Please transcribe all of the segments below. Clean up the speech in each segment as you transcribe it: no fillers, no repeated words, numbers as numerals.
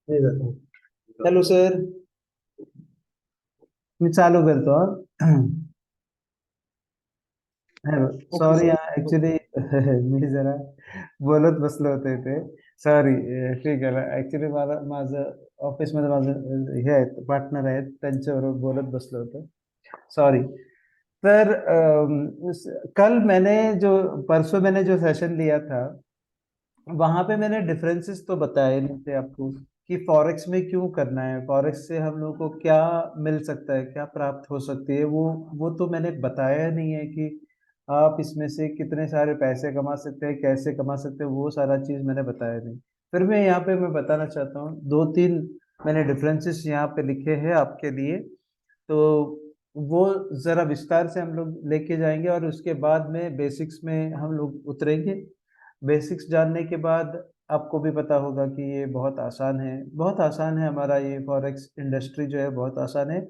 नहीं रहता। चलो सर, मी चालू करतो हा. Okay sorry sir. ऍक्च्युली मी जरा बोलत बसलो होते इथे. सॉरी. ठीक आहे ना, ऍक्च्युली मला माझं ऑफिसमध्ये माझं हे आहेत, पार्टनर आहेत, त्यांच्याबरोबर बोलत बसलो होतो. सॉरी. तर कल मैंने जो परसों मैंने जो सेशन लिया था, वहां पे मैंने डिफरेंसेस तो बताए नहीं थे आपको कि फॉरेक्स में क्यों करना है, फॉरेक्स से हम लोग को क्या मिल सकता है, क्या प्राप्त हो सकती है, वो तो मैंने बताया नहीं है कि आप इसमें से कितने सारे पैसे कमा सकते हैं, कैसे कमा सकते हैं, वो सारा चीज मैंने बताया नहीं. फिर मैं यहाँ पे मैं बताना चाहता हूँ दो तीन मैंने डिफरेंसेस यहाँ पे लिखे हैं आपके लिए. तो वो जरा विस्तार से हम लोग लेके जाएंगे और उसके बाद में बेसिक्स में हम लोग उतरेंगे. बेसिक्स जानने के बाद आपको भी पता होगा कि ये बहुत आसान है, बहुत आसान है. हमारा ये फॉरेक्स इंडस्ट्री जो है बहुत आसान है.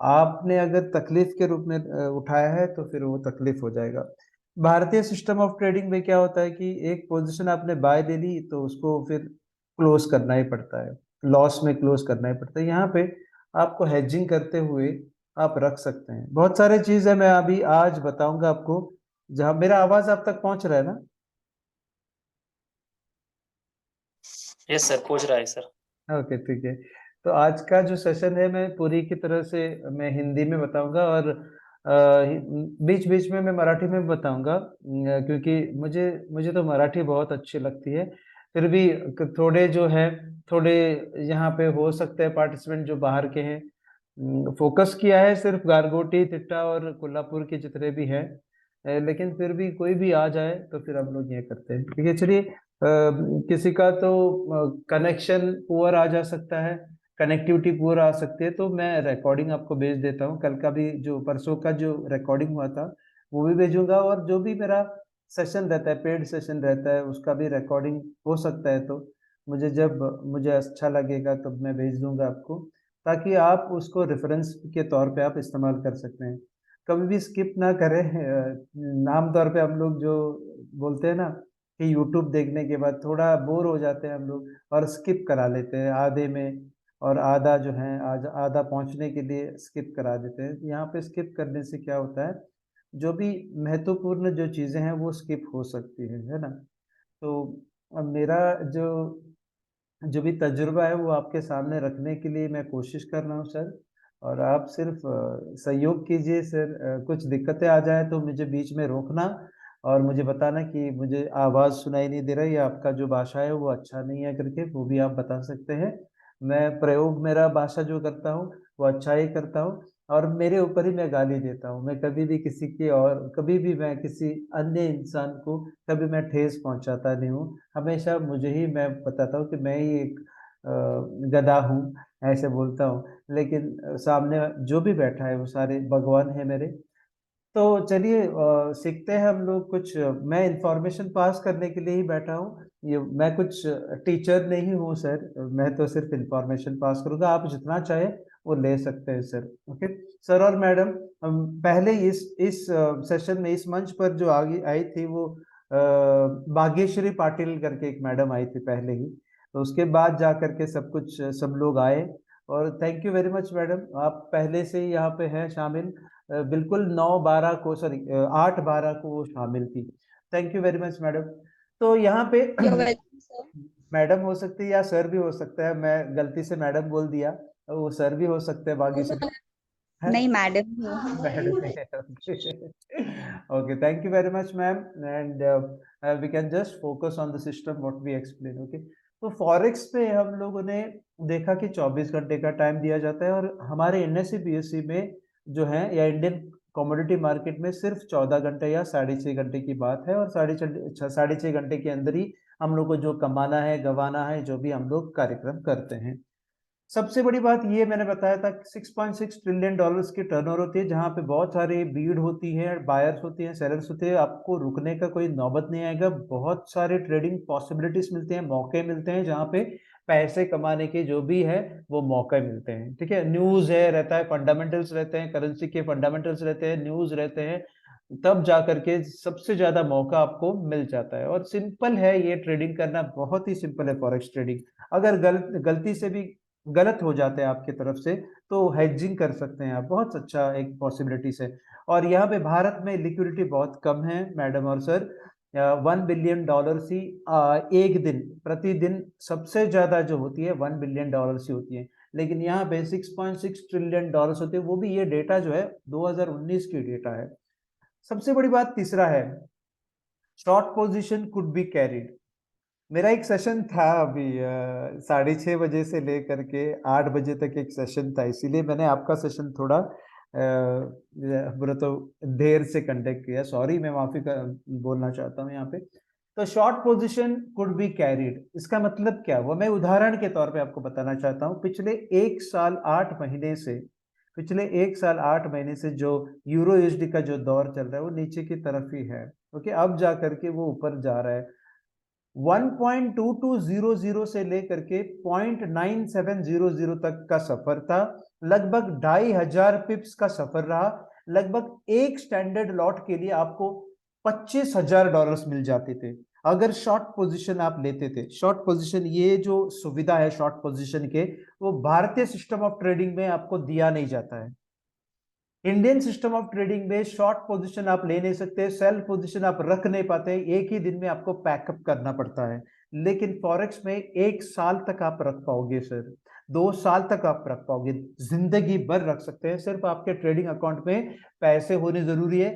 आपने अगर तकलीफ के रूप में उठाया है तो फिर वो तकलीफ हो जाएगा. भारतीय सिस्टम ऑफ ट्रेडिंग में क्या होता है कि एक पोजीशन आपने बाय ले ली तो उसको फिर क्लोज करना ही पड़ता है, लॉस में क्लोज करना ही पड़ता है. यहाँ पे आपको हेजिंग करते हुए आप रख सकते हैं. बहुत सारे चीज है, मैं अभी आज बताऊंगा आपको. जहां मेरा आवाज आप तक पहुंच रहा है ना? यस सर, पूछ रहा है सर. ओके, ठीक है. तो आज का जो सेशन है मैं पूरी की तरह से मैं हिंदी में बताऊंगा और बीच बीच में मैं मराठी में भी बताऊंगा, क्योंकि मुझे मुझे तो मराठी बहुत अच्छी लगती है. फिर भी थोड़े जो है, थोड़े यहाँ पे हो सकते हैं पार्टिसिपेंट जो बाहर के हैं. फोकस किया है सिर्फ गारगोटी, तिट्टा और कोल्हापुर के जितने भी हैं. लेकिन फिर भी कोई भी आ जाए तो फिर हम लोग ये करते हैं. ठीक है, चलिए. किसी का तो कनेक्शन पुअर आ जा सकता है, कनेक्टिविटी पुअर आ सकती है, तो मैं रिकॉर्डिंग आपको भेज देता हूँ. कल का भी जो परसों का जो रिकॉर्डिंग हुआ था वो भी भेजूंगा, और जो भी मेरा सेशन रहता है, पेड सेशन रहता है, उसका भी रिकॉर्डिंग हो सकता है. तो मुझे जब मुझे अच्छा लगेगा तब मैं भेज दूंगा आपको, ताकि आप उसको रेफरेंस के तौर पे आप इस्तेमाल कर सकते हैं. कभी भी स्किप ना करें. आम तौर पे हम लोग जो बोलते हैं ना कि यूट्यूब देखने के बाद थोड़ा बोर हो जाते हैं हम लोग और स्किप करा लेते हैं आधे में, और आधा जो है आज आधा पहुंचने के लिए स्किप करा देते हैं. यहाँ पे स्किप करने से क्या होता है, जो भी महत्वपूर्ण जो चीजें हैं वो स्किप हो सकती है ना. तो अब मेरा जो जो भी तजुर्बा है वो आपके सामने रखने के लिए मैं कोशिश कर रहा हूँ सर. और आप सिर्फ सहयोग कीजिए सर. कुछ दिक्कतें आ जाए तो मुझे बीच में रोकना और मुझे बताना कि मुझे आवाज़ सुनाई नहीं दे रहा है या आपका जो भाषा है वो अच्छा नहीं है करके, वो भी आप बता सकते हैं. मैं प्रयोग मेरा भाषा जो करता हूँ वो अच्छा ही करता हूँ, और मेरे ऊपर ही मैं गाली देता हूँ. मैं कभी भी किसी की, और कभी भी मैं किसी अन्य इंसान को कभी मैं ठेस पहुंचाता नहीं हूँ. हमेशा मुझे ही, मैं बताता हूँ कि मैं ही एक गधा हूँ, ऐसे बोलता हूँ. लेकिन सामने जो भी बैठा है वो सारे भगवान है मेरे. तो चलिए सीखते हैं हम लोग कुछ. मैं इंफॉर्मेशन पास करने के लिए ही बैठा हूँ. ये मैं कुछ टीचर नहीं हूँ सर, मैं तो सिर्फ इंफॉर्मेशन पास करूंगा. आप जितना चाहे वो ले सकते हैं सर. ओके सर और मैडम. हम पहले इस सेशन में इस मंच पर जो आगे आई थी वो भाग्यश्री पाटिल करके एक मैडम आई थी पहले ही. तो उसके बाद जा करके सब कुछ सब लोग आए. और thank you very much madam, आप पहले से ही यहाँ पे हैं शामिल. बिल्कुल 9/12 को, सॉरी 8/12 को वो शामिल थी. Thank you very much madam. तो यहाँ पे You're welcome, sir. मैडम हो सकती है या सर भी हो सकता है, मैं गलती से मैडम बोल दिया, तो वो सर भी हो सकते हैं No, भाग्यश्री. sir. है नहीं मैडम हूँ. Madam. Okay, thank you very much ma'am. And we can just focus on the system what we explain. Okay. तो फॉरेक्स पे हम लोगों ने देखा कि 24 घंटे का टाइम दिया जाता है, और हमारे एनएससी बीएससी में जो है, या इंडियन कमोडिटी मार्केट में सिर्फ 14 घंटे या 6.5 घंटे की बात है, और 6.5 घंटे के अंदर ही हम लोग को जो कमाना है, गंवाना है, जो भी हम लोग कार्यक्रम करते हैं. सबसे बड़ी बात ये मैंने बताया था कि 6.6 ट्रिलियन डॉलर्स की टर्नओवर होती है, जहां पे बहुत सारी भीड़ होती है, बायर्स होती हैं, सेलर्स होते हैं. आपको रुकने का कोई नौबत नहीं आएगा. बहुत सारे ट्रेडिंग पॉसिबिलिटीज मिलते हैं, मौके मिलते हैं, जहां पे पैसे कमाने के जो भी है वो मौके मिलते हैं. ठीक है, न्यूज है रहता है, फंडामेंटल्स रहते हैं, करेंसी के फंडामेंटल्स रहते हैं, न्यूज रहते हैं, तब जा करके सबसे ज्यादा मौका आपको मिल जाता है। और सिंपल है ये ट्रेडिंग करना, बहुत ही सिंपल है फॉरेक्स ट्रेडिंग। अगर गलती से भी गलत हो जाते हैं आपकी तरफ से तो हेजिंग कर सकते हैं आप, बहुत अच्छा एक पॉसिबिलिटी से। और यहाँ पे भारत में लिक्विडिटी बहुत कम है मैडम और सर। $1 बिलियन ही एक दिन प्रतिदिन सबसे ज्यादा जो होती है $1 बिलियन ही होती है। लेकिन यहाँ पे $6.6 ट्रिलियन होते हैं, वो भी ये डेटा जो है 2019 की डेटा है। सबसे बड़ी बात तीसरा है, short position could be carried. मेरा एक सेशन था अभी 6:30 बजे से लेकर के 8 बजे तक एक सेशन था, इसीलिए मैंने आपका सेशन थोड़ा बुरा तो देर से कंडक्ट किया, सॉरी, मैं माफी का बोलना चाहता हूँ यहाँ पे। तो short position could be carried, इसका मतलब क्या, वो मैं उदाहरण के तौर पे आपको बताना चाहता हूँ। पिछले एक साल 8 महीने से जो यूरो यूएसडी का जो दौर चल रहा है वो नीचे की तरफ ही है। ओके, अब जा करके वो ऊपर जा रहा है। 1.2200 से लेकर के 0.9700 तक का सफर था, लगभग 2500 पिप्स का सफर रहा। लगभग एक स्टैंडर्ड लॉट के लिए आपको $25,000 मिल जाते थे अगर शॉर्ट पोजीशन आप लेते थे। शॉर्ट पोजीशन, ये जो सुविधा है शॉर्ट पोजीशन के, वो भारतीय सिस्टम ऑफ ट्रेडिंग में आपको दिया नहीं जाता है। इंडियन सिस्टम ऑफ ट्रेडिंग में शॉर्ट पोजीशन आप ले नहीं सकते, सेल पोजीशन आप रख नहीं पाते, एक ही दिन में आपको पैकअप करना पड़ता है। लेकिन फॉरेक्स में 1 साल तक आप रख पाओगे सर, 2 साल तक आप रख पाओगे, जिंदगी भर रख सकते हैं। सिर्फ आपके ट्रेडिंग अकाउंट में पैसे होने जरूरी है,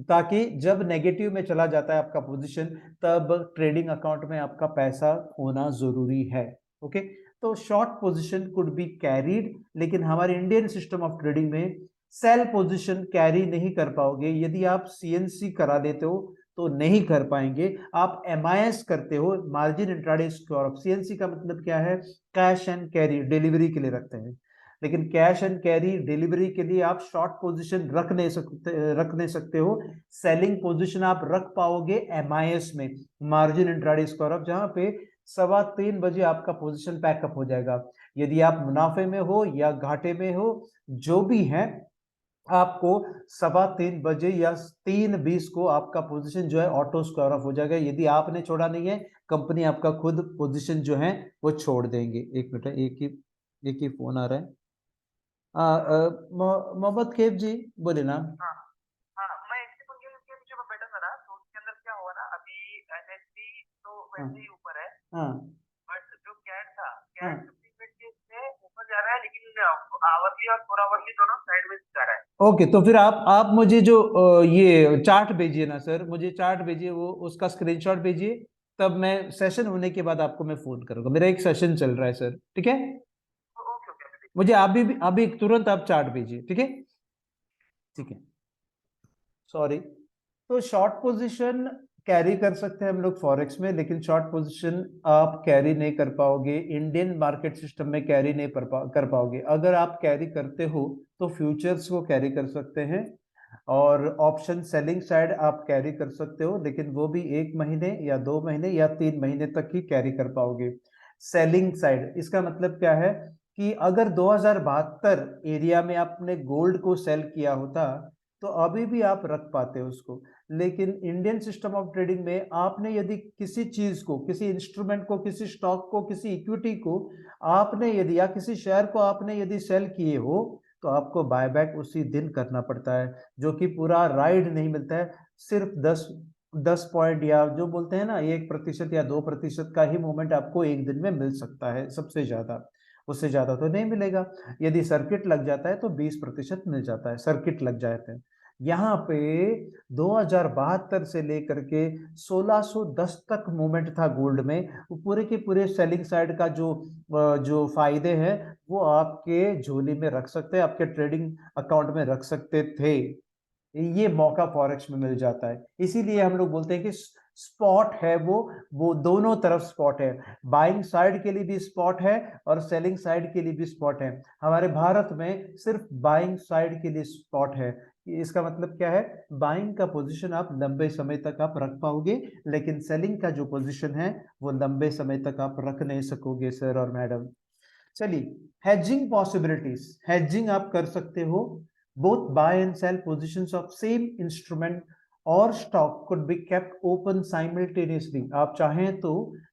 ताकि जब नेगेटिव में चला जाता है आपका पोजीशन, तब ट्रेडिंग अकाउंट में आपका पैसा होना जरूरी है। ओके, तो short position could be carried, लेकिन हमारे इंडियन सिस्टम ऑफ ट्रेडिंग में सेल पोजीशन कैरी नहीं कर पाओगे। यदि आप सीएनसी करा देते हो तो नहीं कर पाएंगे। आप एमआईएस करते हो, मार्जिन इंट्राडे स्क्वायर। सीएनसी का मतलब क्या है, कैश एंड कैरी, डिलीवरी के लिए रखते हैं। लेकिन कैश एंड कैरी डिलीवरी के लिए आप शॉर्ट पोजीशन रख नहीं सकते हो। सेलिंग पोजीशन आप रख पाओगे एमआईएस में, मार्जिन इंट्राडे स्क्वायर, जहां पे 3:15 बजे आपका पोजीशन पैकअप हो जाएगा। यदि आप मुनाफे में हो या घाटे में हो, जो भी है, आपको 3:15 या 3:20 को आपका पोजीशन जो है ऑटो स्क्वायर ऑफ हो जाएगा। यदि आपने छोड़ा नहीं है, कंपनी आपका खुद पोजीशन जो है वो छोड़ देंगे। एक मिनट, एक ही फोन आ रहा है। मोहम्मद खेब जी, बोले ना। हाँ हाँ, मैं इससे पूछ रहा कि मुझे वो बेटा था ना, तो उसके अंदर क्या हुआ ना, अभी एनएसडी तो वैसे ही ऊपर है, हाँ बट जो कैट था, हाँ, कैट 50 के से ऊपर जा रहा है, लेकिन आवरली और 4 आवरली दोनों साइडवेज जा रहा है। ओके, तो फिर आप मुझे जो ये चार्ट भेजिए ना सर, मुझे चार्ट भेजिए, वो उसका स्क्रीनशॉट भेजिए, तब मैं सेशन होने के बाद आपको मैं फोन करूंगा। मेरा एक सेशन चल रहा है सर, ठीक है। ओके ओके अभी मुझे अभी तुरंत आप चार्ट भेजिए, ठीक है। ठीक है, सॉरी। तो शॉर्ट पोजीशन कैरी कर सकते हैं हम लोग फॉरेक्स में, लेकिन शॉर्ट पोजीशन आप कैरी नहीं कर पाओगे इंडियन मार्केट सिस्टम में, कैरी नहीं कर पाओगे। अगर आप कैरी करते हो तो फ्यूचर्स को कैरी कर सकते हैं, और ऑप्शन सेलिंग साइड आप कैरी कर सकते हो, लेकिन वो भी 1 महीने या 2 महीने या 3 महीने तक ही कैरी कर पाओगे। सेलिंग साइड, इसका मतलब क्या है कि अगर 2072 एरिया में आपने गोल्ड को सेल किया होता तो अभी भी आप रख पाते हो उसको। लेकिन इंडियन सिस्टम ऑफ ट्रेडिंग में आपने यदि किसी चीज को, किसी इंस्ट्रूमेंट को, किसी स्टॉक को, किसी इक्विटी को आपने यदि, या किसी शेयर को आपने यदि सेल किए हो, तो आपको बायबैक उसी दिन करना पड़ता है, जो कि पूरा राइड नहीं मिलता है। सिर्फ 10 पॉइंट, या जो बोलते हैं ना 1% या 2% का ही मूवमेंट आपको एक दिन में मिल सकता है, सबसे ज्यादा, उससे ज्यादा तो नहीं मिलेगा। यदि सर्किट लग जाता है तो 20% मिल जाता है, सर्किट लग जाते हैं। यहाँ पे 2072 से लेकर के 1610 तक मूवमेंट था गोल्ड में। वो पूरे के पूरे सेलिंग साइड का जो फायदे हैं वो आपके झोली में रख सकते हैं, आपके ट्रेडिंग अकाउंट में रख सकते थे। ये मौका फॉरेक्स में मिल जाता है। इसीलिए हम लोग बोलते हैं कि स्पॉट है वो दोनों तरफ स्पॉट है, बाइंग साइड के लिए भी स्पॉट है और सेलिंग साइड के लिए भी स्पॉट है। हमारे भारत में सिर्फ बाइंग साइड के लिए स्पॉट है। इसका मतलब क्या है, बाइंग का पोजीशन आप लंबे समय तक आप रख पाओगे, लेकिन सेलिंग का जो पोजीशन है वो लंबे समय तक आप रख नहीं सकोगे सर और मैडम। चलिए, हेजिंग पॉसिबिलिटीज, हेजिंग आप कर सकते हो both buy and sell positions of same instrument और stock could be kept open simultaneously। आप चाहें तो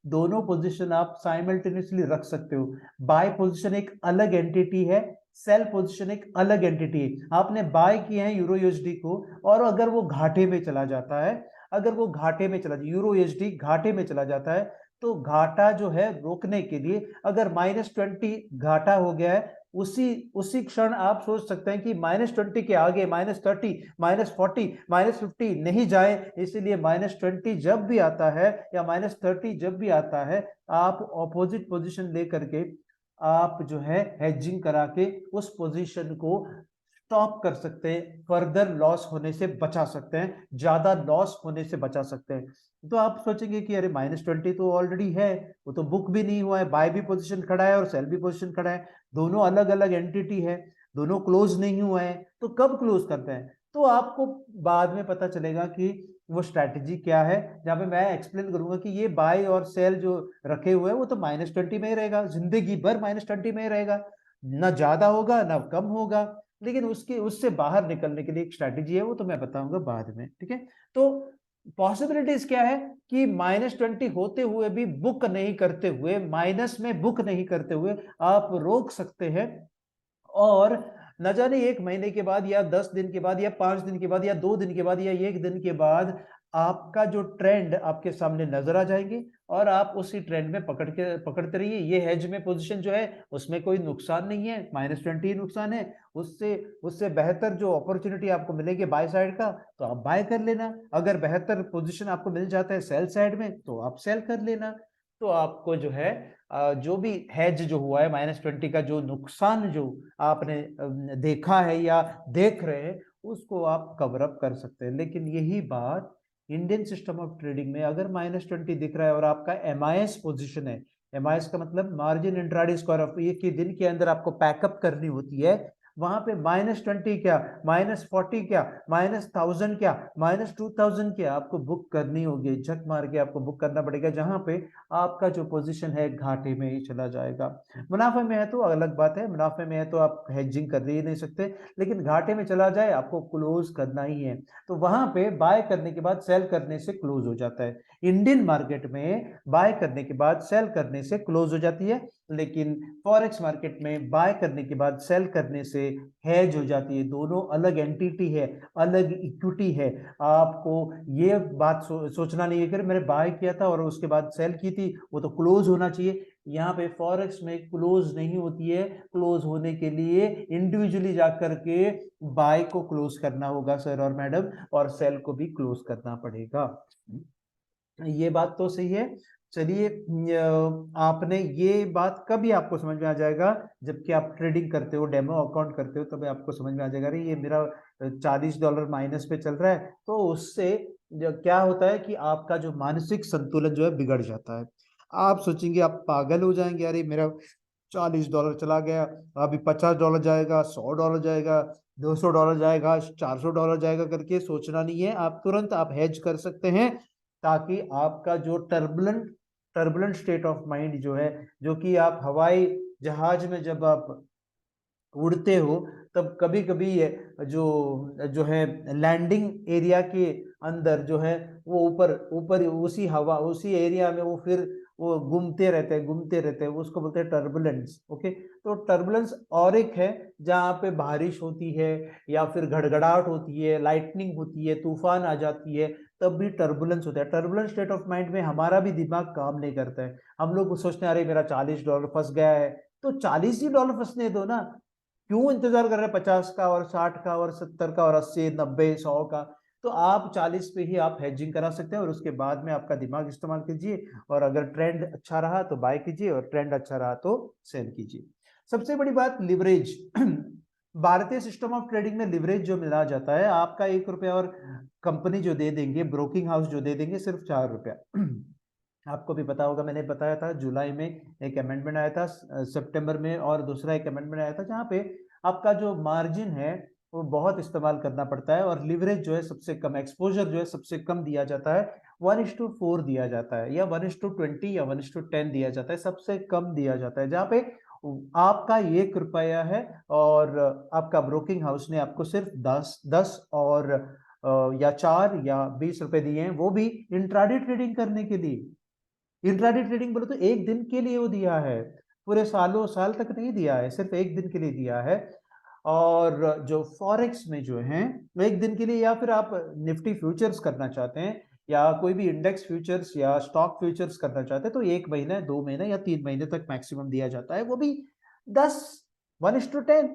दोनों पोजीशन आप साइमल्टेनियसली रख सकते हो। बाय पोजीशन एक अलग एंटिटी है, सेल पोजीशन एक अलग एंटिटी है। आपने बाय किया है यूरो यूएसडी को, और अगर वो घाटे में चला जाता है, अगर वो घाटे में चला यूरो यूएसडी घाटे में चला जाता है, तो घाटा जो है रोकने के लिए, अगर -20 घाटा हो गया है, उसी क्षण आप सोच सकते हैं कि -20 के आगे -30, -40, -50 नहीं जाए। इसीलिए -20 जब भी आता है या -30 जब भी आता है, आप ऑपोजिट पोजीशन लेकर के आप जो है हेजिंग करा के उस पोजीशन को स्टॉप कर सकते हैं, फर्दर लॉस होने से बचा सकते हैं, ज्यादा लॉस होने से बचा सकते हैं। तो आप सोचेंगे कि अरे -20 तो ऑलरेडी है, वो तो बुक भी नहीं हुआ है, बाय भी पोजीशन खड़ा है और सेल भी पोजीशन खड़ा है, दोनों अलग अलग एंटिटी है, दोनों क्लोज नहीं हुआ है, तो कब क्लोज करते हैं? तो आपको बाद में पता चलेगा कि वो स्ट्रैटेजी क्या है, जहां पे मैं एक्सप्लेन करूंगा कि ये बाय और सेल जो रखे हुए हैं वो तो -20 में ही रहेगा, जिंदगी भर -20 में ही रहेगा, ना ज्यादा होगा ना कम होगा। लेकिन उससे बाहर निकलने के लिए एक स्ट्रैटेजी है, वो तो मैं बताऊंगा बाद में, ठीक है। तो पॉसिबिलिटीज क्या है कि -20 होते हुए भी बुक नहीं करते हुए, माइनस में बुक नहीं करते हुए आप रोक सकते हैं, और न जाने 1 महीने के बाद या 10 दिन के बाद या 5 दिन के बाद या 2 दिन के बाद या 1 दिन के बाद आपका जो ट्रेंड आपके सामने नजर आ जाएंगे, और आप उसी ट्रेंड में पकड़ते रहिए। ये हेज में पोजीशन जो है उसमें कोई नुकसान नहीं है, -20 नुकसान है, उससे उससे बेहतर जो अपॉर्चुनिटी आपको मिलेगी बाय साइड का, तो आप बाय कर लेना। अगर बेहतर पोजीशन आपको मिल जाता है सेल साइड में, तो आप सेल कर लेना। तो आपको जो है जो भी हेज जो हुआ है -20 का, जो नुकसान जो आपने देखा है या देख रहे हैं, उसको आप कवर अप कर सकते हैं। लेकिन यही बात इंडियन सिस्टम ऑफ ट्रेडिंग में, अगर -20 दिख रहा है और आपका MIS पोजीशन है, MIS का मतलब मार्जिन इंट्राडे स्क्वायर ऑफ, एक ही दिन के अंदर आपको पैकअप करनी होती है, वहां पे -20 क्या, -40 क्या, -1000 क्या, -2000 क्या आपको बुक करनी होगी, झक मार के आपको बुक करना पड़ेगा, जहां पे आपका जो पोजीशन है घाटे में ही चला जाएगा। मुनाफे में है तो अलग बात है, मुनाफे में है तो आप हेजिंग कर ही नहीं सकते, लेकिन घाटे में चला जाए आपको क्लोज करना ही है, तो वहां पे बाय करने के बाद सेल करने से क्लोज हो जाता है। इंडियन मार्केट में बाय करने के बाद सेल करने से क्लोज हो जाती है, लेकिन फॉरेक्स मार्केट में बाय करने के बाद सेल करने से हेज हो जाती है। दोनों अलग एंटिटी है, अलग इक्विटी है। आपको ये बात सोचना नहीं है कि मैंने बाय किया था और उसके बाद सेल की थी, वो तो क्लोज होना चाहिए। यहाँ पे फॉरेक्स में क्लोज नहीं होती है, क्लोज होने के लिए इंडिविजुअली जाकर के बाय को क्लोज करना होगा सर और मैडम, और सेल को भी क्लोज करना पड़ेगा। ये बात तो सही है। चलिए, आपने ये बात कभी आपको समझ में आ जाएगा जबकि आप ट्रेडिंग करते हो, डेमो अकाउंट करते हो, तब आपको समझ में आ जाएगा अरे ये मेरा $40 माइनस पे चल रहा है। तो उससे क्या होता है कि आपका जो मानसिक संतुलन जो है बिगड़ जाता है। आप सोचेंगे, आप पागल हो जाएंगे, अरे मेरा $40 चला गया, अभी $50 जाएगा, $100 जाएगा, $200 जाएगा, $400 जाएगा करके सोचना नहीं है। आप तुरंत आप हेज कर सकते हैं, ताकि आपका जो टर्बुलेंट स्टेट ऑफ माइंड जो है, जो कि आप हवाई जहाज में जब आप उड़ते हो, तब कभी कभी जो जो है लैंडिंग एरिया के अंदर जो है, वो ऊपर ऊपर उसी हवा उसी एरिया में वो फिर वो घूमते रहते हैं, उसको बोलते हैं टर्बुलेंस। ओके, तो टर्बुलेंस और एक है जहाँ पे बारिश होती है या फिर घड़घड़ाहट होती है, लाइटनिंग होती है, तूफान आ जाती है, तब भी टर्बुलेंस होता है। टर्बुलेंट स्टेट ऑफ माइंड में हमारा भी दिमाग काम नहीं करता है। हम लोग सोचते हैं अरे मेरा $40 फंस गया है, तो $40 फंसने दो ना, क्यों इंतजार कर रहे हैं 50 का और 60 का और 70 का और 80, 90, 100 का? तो आप 40 पे ही आप हेजिंग करा सकते हैं, और उसके बाद में आपका दिमाग इस्तेमाल कीजिए, और अगर ट्रेंड अच्छा रहा तो बाय कीजिए, और ट्रेंड अच्छा रहा तो सेल कीजिए। सबसे बड़ी बात लिवरेज। भारतीय सिस्टम ऑफ ट्रेडिंग में लिवरेज जो मिला जाता है, आपका ₹1 और कंपनी जो दे देंगे, ब्रोकिंग हाउस जो दे देंगे, सिर्फ ₹4। आपको भी पता होगा, मैंने बताया था जुलाई में एक अमेंडमेंट आया था, सितंबर में और दूसरा एक अमेंडमेंट आया था, जहां पे आपका जो मार्जिन है वो बहुत इस्तेमाल करना पड़ता है, और लिवरेज जो है सबसे कम, एक्सपोजर जो है सबसे कम दिया जाता है, 1:4 दिया जाता है, या 1:20 या 1:10 दिया जाता है, सबसे कम दिया जाता है, जहां पे आपका 1 रुपया है और आपका ब्रोकिंग हाउस ने आपको सिर्फ 10 और या 4 या 20 रुपए दिए हैं, वो भी इंट्राडे ट्रेडिंग करने के लिए। इंट्राडे ट्रेडिंग बोले तो एक दिन के लिए वो दिया है, पूरे सालों साल तक नहीं दिया है, सिर्फ एक दिन के लिए दिया है। और जो फॉरेक्स में जो है एक दिन के लिए, या फिर आप निफ्टी फ्यूचर्स करना चाहते हैं या कोई भी इंडेक्स फ्यूचर्स या स्टॉक फ्यूचर्स करना चाहते हैं, तो 1 महीना 2 महीने या 3 महीने तक मैक्सिमम दिया जाता है, वो भी 10 1:10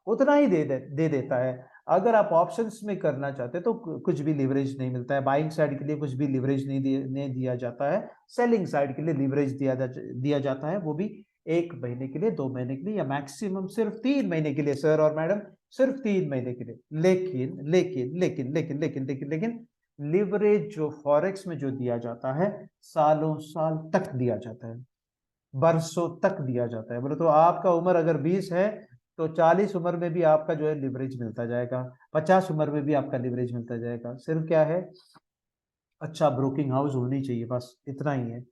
उतना ही दे देता है। अगर आप ऑप्शंस में करना चाहते हैं तो कुछ भी लिवरेज नहीं मिलता है, बाइंग साइड के लिए कुछ भी लिवरेज नहीं दिया जाता है, सेलिंग साइड के लिए लिवरेज दिया जाता है, वो भी 1 महीने के लिए, 2 महीने के लिए, या मैक्सिमम सिर्फ 3 महीने के लिए सर और मैडम, सिर्फ 3 महीने के लिए। लेकिन लेकिन लेकिन लेकिन लेकिन लेकिन लेकिन लिवरेज जो फॉरेक्स में जो दिया जाता है सालों साल तक दिया जाता है, बरसों तक दिया जाता है। बोले तो आपका उम्र अगर 20 है तो 40 उम्र में भी आपका जो है लिवरेज मिलता जाएगा, 50 उम्र में भी आपका लिवरेज मिलता जाएगा। सिर्फ क्या है, अच्छा ब्रोकिंग हाउस होनी चाहिए, बस इतना ही है।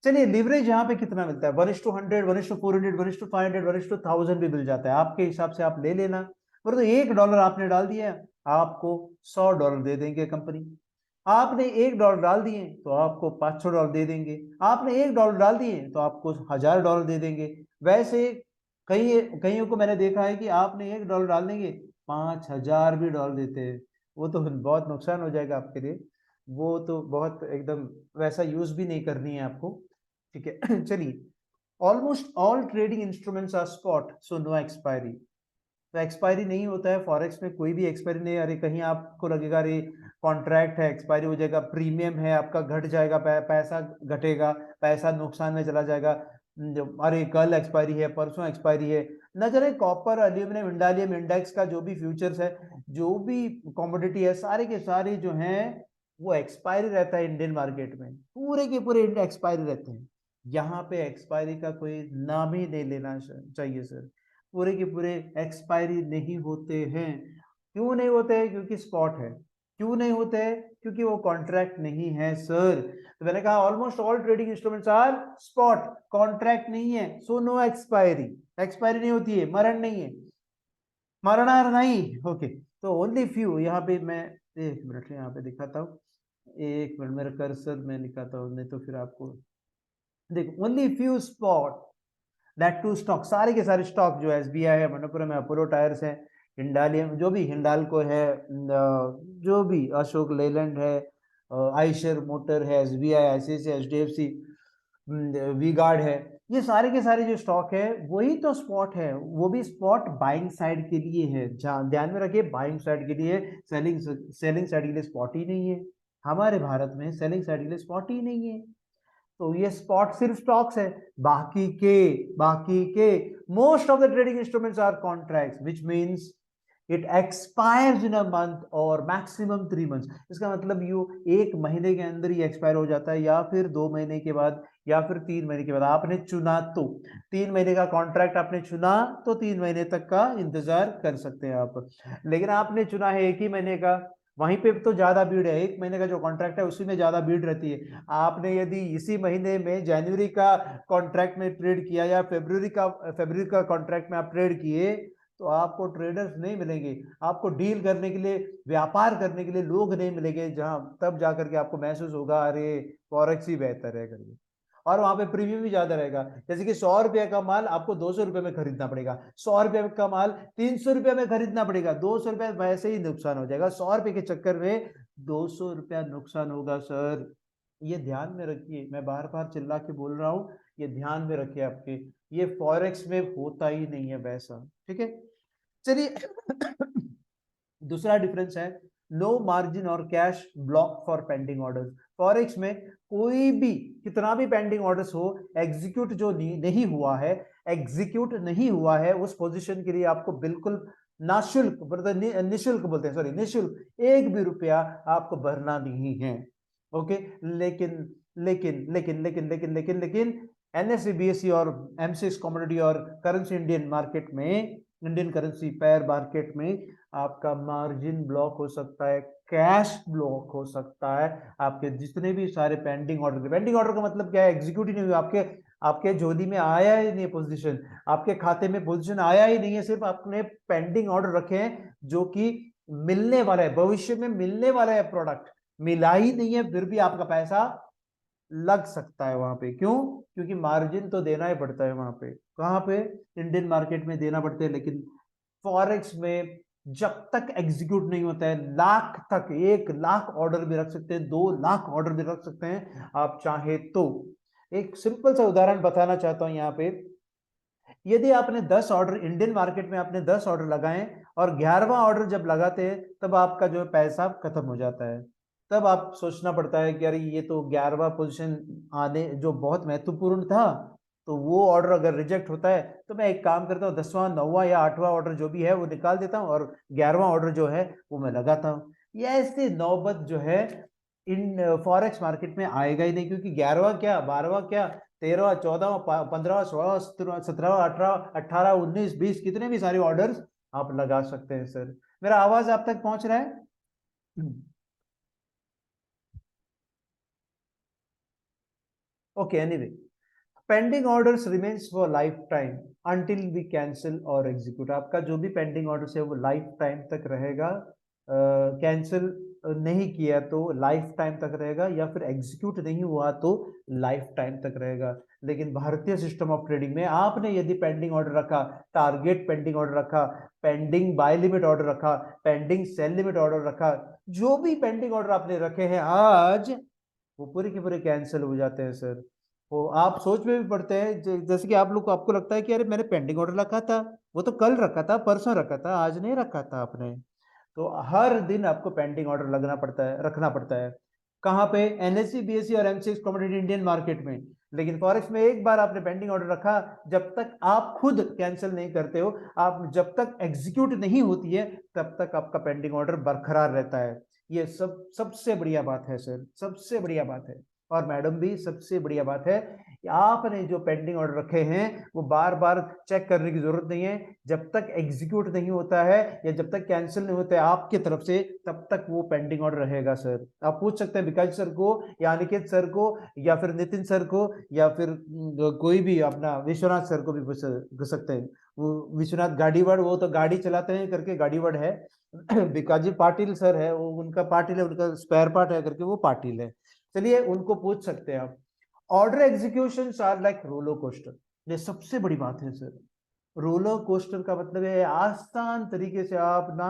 चलिए लिवरेज यहाँ पे कितना मिलता है, 1:100, 1:400, 1:500, 1:1000 भी मिल जाता है, आपके हिसाब से आप ले लेना। पर तो $1 आपने डाल दिया, आपको $100 दे देंगे कंपनी। आपने $1 डाल दिए तो आपको $500 दे देंगे, आपने $1 डाल दिए तो आपको $1000 दे देंगे। वैसे कईयों को मैंने देखा है कि आपने $1 डाल देंगे, 5000 भी डाल देते हैं। वो तो बहुत नुकसान हो जाएगा आपके लिए, वो तो बहुत एकदम वैसा यूज भी नहीं करनी है आपको, ठीक है। चलिए, almost all trading instruments are spot, so no expiry. तो एक्सपायरी नहीं होता है फॉरेक्स में, कोई भी एक्सपायरी नहीं। अरे कहीं आपको लगेगा अरे कॉन्ट्रैक्ट है एक्सपायरी हो जाएगा, प्रीमियम है आपका घट जाएगा, पैसा घटेगा, पैसा नुकसान में चला जाएगा, अरे कल एक्सपायरी है, परसों एक्सपायरी है। न जाने कॉपर, एल्यूमिनियम, इंडालियम इंडेक्स का जो भी फ्यूचर्स है, जो भी कॉमोडिटी है, सारे के सारे जो हैं वो एक्सपायरी रहता है इंडियन मार्केट में, पूरे के पूरे एक्सपायरी रहते हैं। यहाँ पे एक्सपायरी का कोई नाम ही नहीं लेना चाहिए सर, पूरे के पूरे एक्सपायरी नहीं होते हैं। क्यों नहीं होते हैं? क्योंकि स्पॉट है। क्यों नहीं होते हैं? क्योंकि वो कॉन्ट्रैक्ट नहीं है सर। तो मैंने कहा almost all trading instruments are spot, contract नहीं है, सो नो एक्सपायरी। एक्सपायरी नहीं होती है, मरण नहीं है, मरणार नहीं। ओके, तो ओनली फ्यू, यहाँ पे मैं 1 मिनट यहाँ पे दिखाता हूँ, 1 मिनट मेरा कर्सर मैं दिखाता हूँ, नहीं तो फिर आपको देखो, only few spot that too stock, सारे के सारे स्टॉक जो एसबीआई है, मनोपुरम है, अपोलो टायर्स है, हिंडालियम जो भी, हिंडाल्को है, जो भी अशोक लेलैंड है, आइशर मोटर है, SBI, ICICI, HDFC, V guard है, ये सारे के सारे जो स्टॉक है वही तो स्पॉट है। वो भी स्पॉट बाइंग साइड के लिए है, ध्यान में रखिए, बाइंग साइड के लिए, सेलिंग सेलिंग साइड के लिए स्पॉट ही नहीं है। हमारे भारत में सेलिंग साइड के लिए स्पॉट ही नहीं है, तो ये स्पॉट सिर्फ स्टॉक्स है। बाकी के most of the trading instruments are contracts, which means it expires in a month और मैक्सिमम 3 मंथ्स। इसका मतलब यू 1 महीने के अंदर ही एक्सपायर हो जाता है, या फिर 2 महीने के बाद, या फिर 3 महीने के बाद। आपने चुना तो 3 महीने का कॉन्ट्रैक्ट आपने चुना तो 3 महीने तक का इंतजार कर सकते हैं आप। लेकिन आपने चुना है 1 ही महीने का, वहीं पे तो ज्यादा भीड़ है, 1 महीने का जो कॉन्ट्रैक्ट है उसी में ज्यादा भीड़ रहती है। आपने यदि इसी महीने में जनवरी का कॉन्ट्रैक्ट में ट्रेड किया या फरवरी का कॉन्ट्रैक्ट में आप ट्रेड किए, तो आपको ट्रेडर्स नहीं मिलेंगे, आपको डील करने के लिए, व्यापार करने के लिए लोग नहीं मिलेंगे, जहां तब जाकर के आपको महसूस होगा अरे फॉरेक्स ही बेहतर है करके। और वहां पे प्रीमियम भी ज्यादा रहेगा, जैसे कि 100 रुपए का माल आपको 200 रुपए में खरीदना पड़ेगा, 100 रुपए का माल 300 रुपए में खरीदना पड़ेगा, 200 रुपए वैसे ही नुकसान हो जाएगा, 100 रुपए के चक्कर में 200 रुपया नुकसान होगा सर। ये ध्यान में रखिए, मैं बार बार चिल्ला के बोल रहा हूँ, ये ध्यान में रखिए आपके, ये फॉरेक्स में होता ही नहीं है वैसा, ठीक है। चलिए दूसरा डिफरेंस है नो मार्जिन और cash block for pending orders. Forex में कोई भी कितना भी पेंडिंग ऑर्डर्स हो, एग्जीक्यूट जो नहीं हुआ है, एग्जीक्यूट नहीं हुआ है, उस पोजीशन के लिए आपको बिल्कुल नाशुल्क, निशुल्क बोलते हैं, सॉरी निशुल्क, 1 भी रुपया आपको भरना नहीं है। ओके, लेकिन लेकिन लेकिन लेकिन लेकिन लेकिन लेकिन एनएसई बीएसई और एमसीएक्स कमोडिटी और करेंसी इंडियन मार्केट में, इंडियन करेंसी पेयर मार्केट में आपका मार्जिन ब्लॉक हो सकता है, कैश ब्लॉक हो सकता है, आपके जितने भी सारे पेंडिंग ऑर्डर का मतलब क्या है, एग्जीक्यूट ही नहीं हुए आपके, आपके झोली में आया ही नहीं पोजीशन, आपके खाते में पोजीशन आया ही नहीं है, सिर्फ आपने पेंडिंग ऑर्डर रखे हैं जो कि मिलने वाला है, भविष्य में मिलने वाला है, प्रोडक्ट मिला ही नहीं है, फिर भी आपका पैसा लग सकता है वहां पे। क्यों? क्योंकि मार्जिन तो देना ही पड़ता है वहां पे। कहां पे? इंडियन मार्केट में देना पड़ता है, लेकिन फॉरेक्स में जब तक एग्जीक्यूट नहीं होता है, लाख तक, 1 लाख ऑर्डर भी रख सकते हैं, 2 लाख ऑर्डर भी रख सकते हैं आप चाहे तो। एक सिंपल सा उदाहरण बताना चाहता हूं यहाँ पे। यदि आपने 10 ऑर्डर इंडियन मार्केट में आपने 10 ऑर्डर लगाए और 11वां ऑर्डर जब लगाते हैं तब आपका जो पैसा खत्म हो जाता है। तब आप सोचना पड़ता है कि अरे ये तो 11वां पोजीशन आने जो बहुत महत्वपूर्ण था, तो वो ऑर्डर अगर रिजेक्ट होता है तो मैं एक काम करता हूँ, 10वां 9वां या 8वां ऑर्डर जो भी है वो निकाल देता हूँ और 11वां ऑर्डर जो है वो मैं लगाता हूँ। ये ऐसी नौबत जो है इन फॉरेक्स मार्केट में आएगा ही नहीं, क्योंकि 11वां क्या, 12वां क्या, 13वां 14वां 15वां 16वां 17वां 18वां 18 19 20 कितने भी सारे ऑर्डर्स आप लगा सकते हैं सर। मेरा आवाज आप तक पहुंच रहा है? Okay, anyway, pending orders remains for life time until we cancel और एग्जीक्यूट। आपका जो भी पेंडिंग ऑर्डर्स है वो लाइफ टाइम तक रहेगा, कैंसिल नहीं किया तो लाइफ टाइम तक रहेगा, या फिर एग्जीक्यूट नहीं हुआ तो लाइफ टाइम तक रहेगा। लेकिन भारतीय सिस्टम ऑफ ट्रेडिंग में आपने यदि पेंडिंग ऑर्डर रखा, टारगेट पेंडिंग ऑर्डर रखा, पेंडिंग बाय लिमिट ऑर्डर रखा, पेंडिंग सेल लिमिट ऑर्डर रखा, जो भी पेंडिंग ऑर्डर आपने रखे हैं आज, वो पूरे के पूरे कैंसिल हो जाते हैं सर। वो आप सोच में भी पड़ते हैं, जैसे कि आप लोग को, आपको लगता है कि अरे मैंने पेंडिंग ऑर्डर रखा था, वो तो कल रखा था, परसों रखा था, आज नहीं रखा था आपने। तो हर दिन आपको पेंडिंग ऑर्डर लगना पड़ता है, रखना पड़ता है। कहाँ पे? एनएससी बीएससी और एमसीएक्स कमोडिटी इंडियन मार्केट में। लेकिन फॉरेक्स में एक बार आपने पेंडिंग ऑर्डर रखा, जब तक आप खुद कैंसिल नहीं करते हो, आप जब तक एग्जीक्यूट नहीं होती है, तब तक आपका पेंडिंग ऑर्डर बरकरार रहता है। ये सबसे बढ़िया बात है सर, सबसे बढ़िया बात है। और मैडम भी सबसे बढ़िया बात है कि आपने जो पेंडिंग ऑर्डर रखे हैं वो बार बार चेक करने की जरूरत नहीं है। जब तक एग्जीक्यूट नहीं होता है या जब तक कैंसिल नहीं होता है आपकी तरफ से, तब तक वो पेंडिंग ऑर्डर रहेगा सर। आप पूछ सकते हैं विकास सर को या अनिकेत सर को या फिर नितिन सर को या फिर कोई भी अपना विश्वनाथ सर को भी पूछ सकते हैं। वो विश्वनाथ गाड़ीवाड़, वो तो गाड़ी चलाते हैं करके गाड़ीवाड़ है। विकास जी पाटिल सर है, वो उनका पाटिल है, उनका स्पेयर पार्ट है करके वो पाटिल है। चलिए उनको पूछ सकते हैं आप। Order execution are like roller coaster, ये सबसे बड़ी बात है सर। रोलर कोस्टर का मतलब है आसान तरीके से आप ना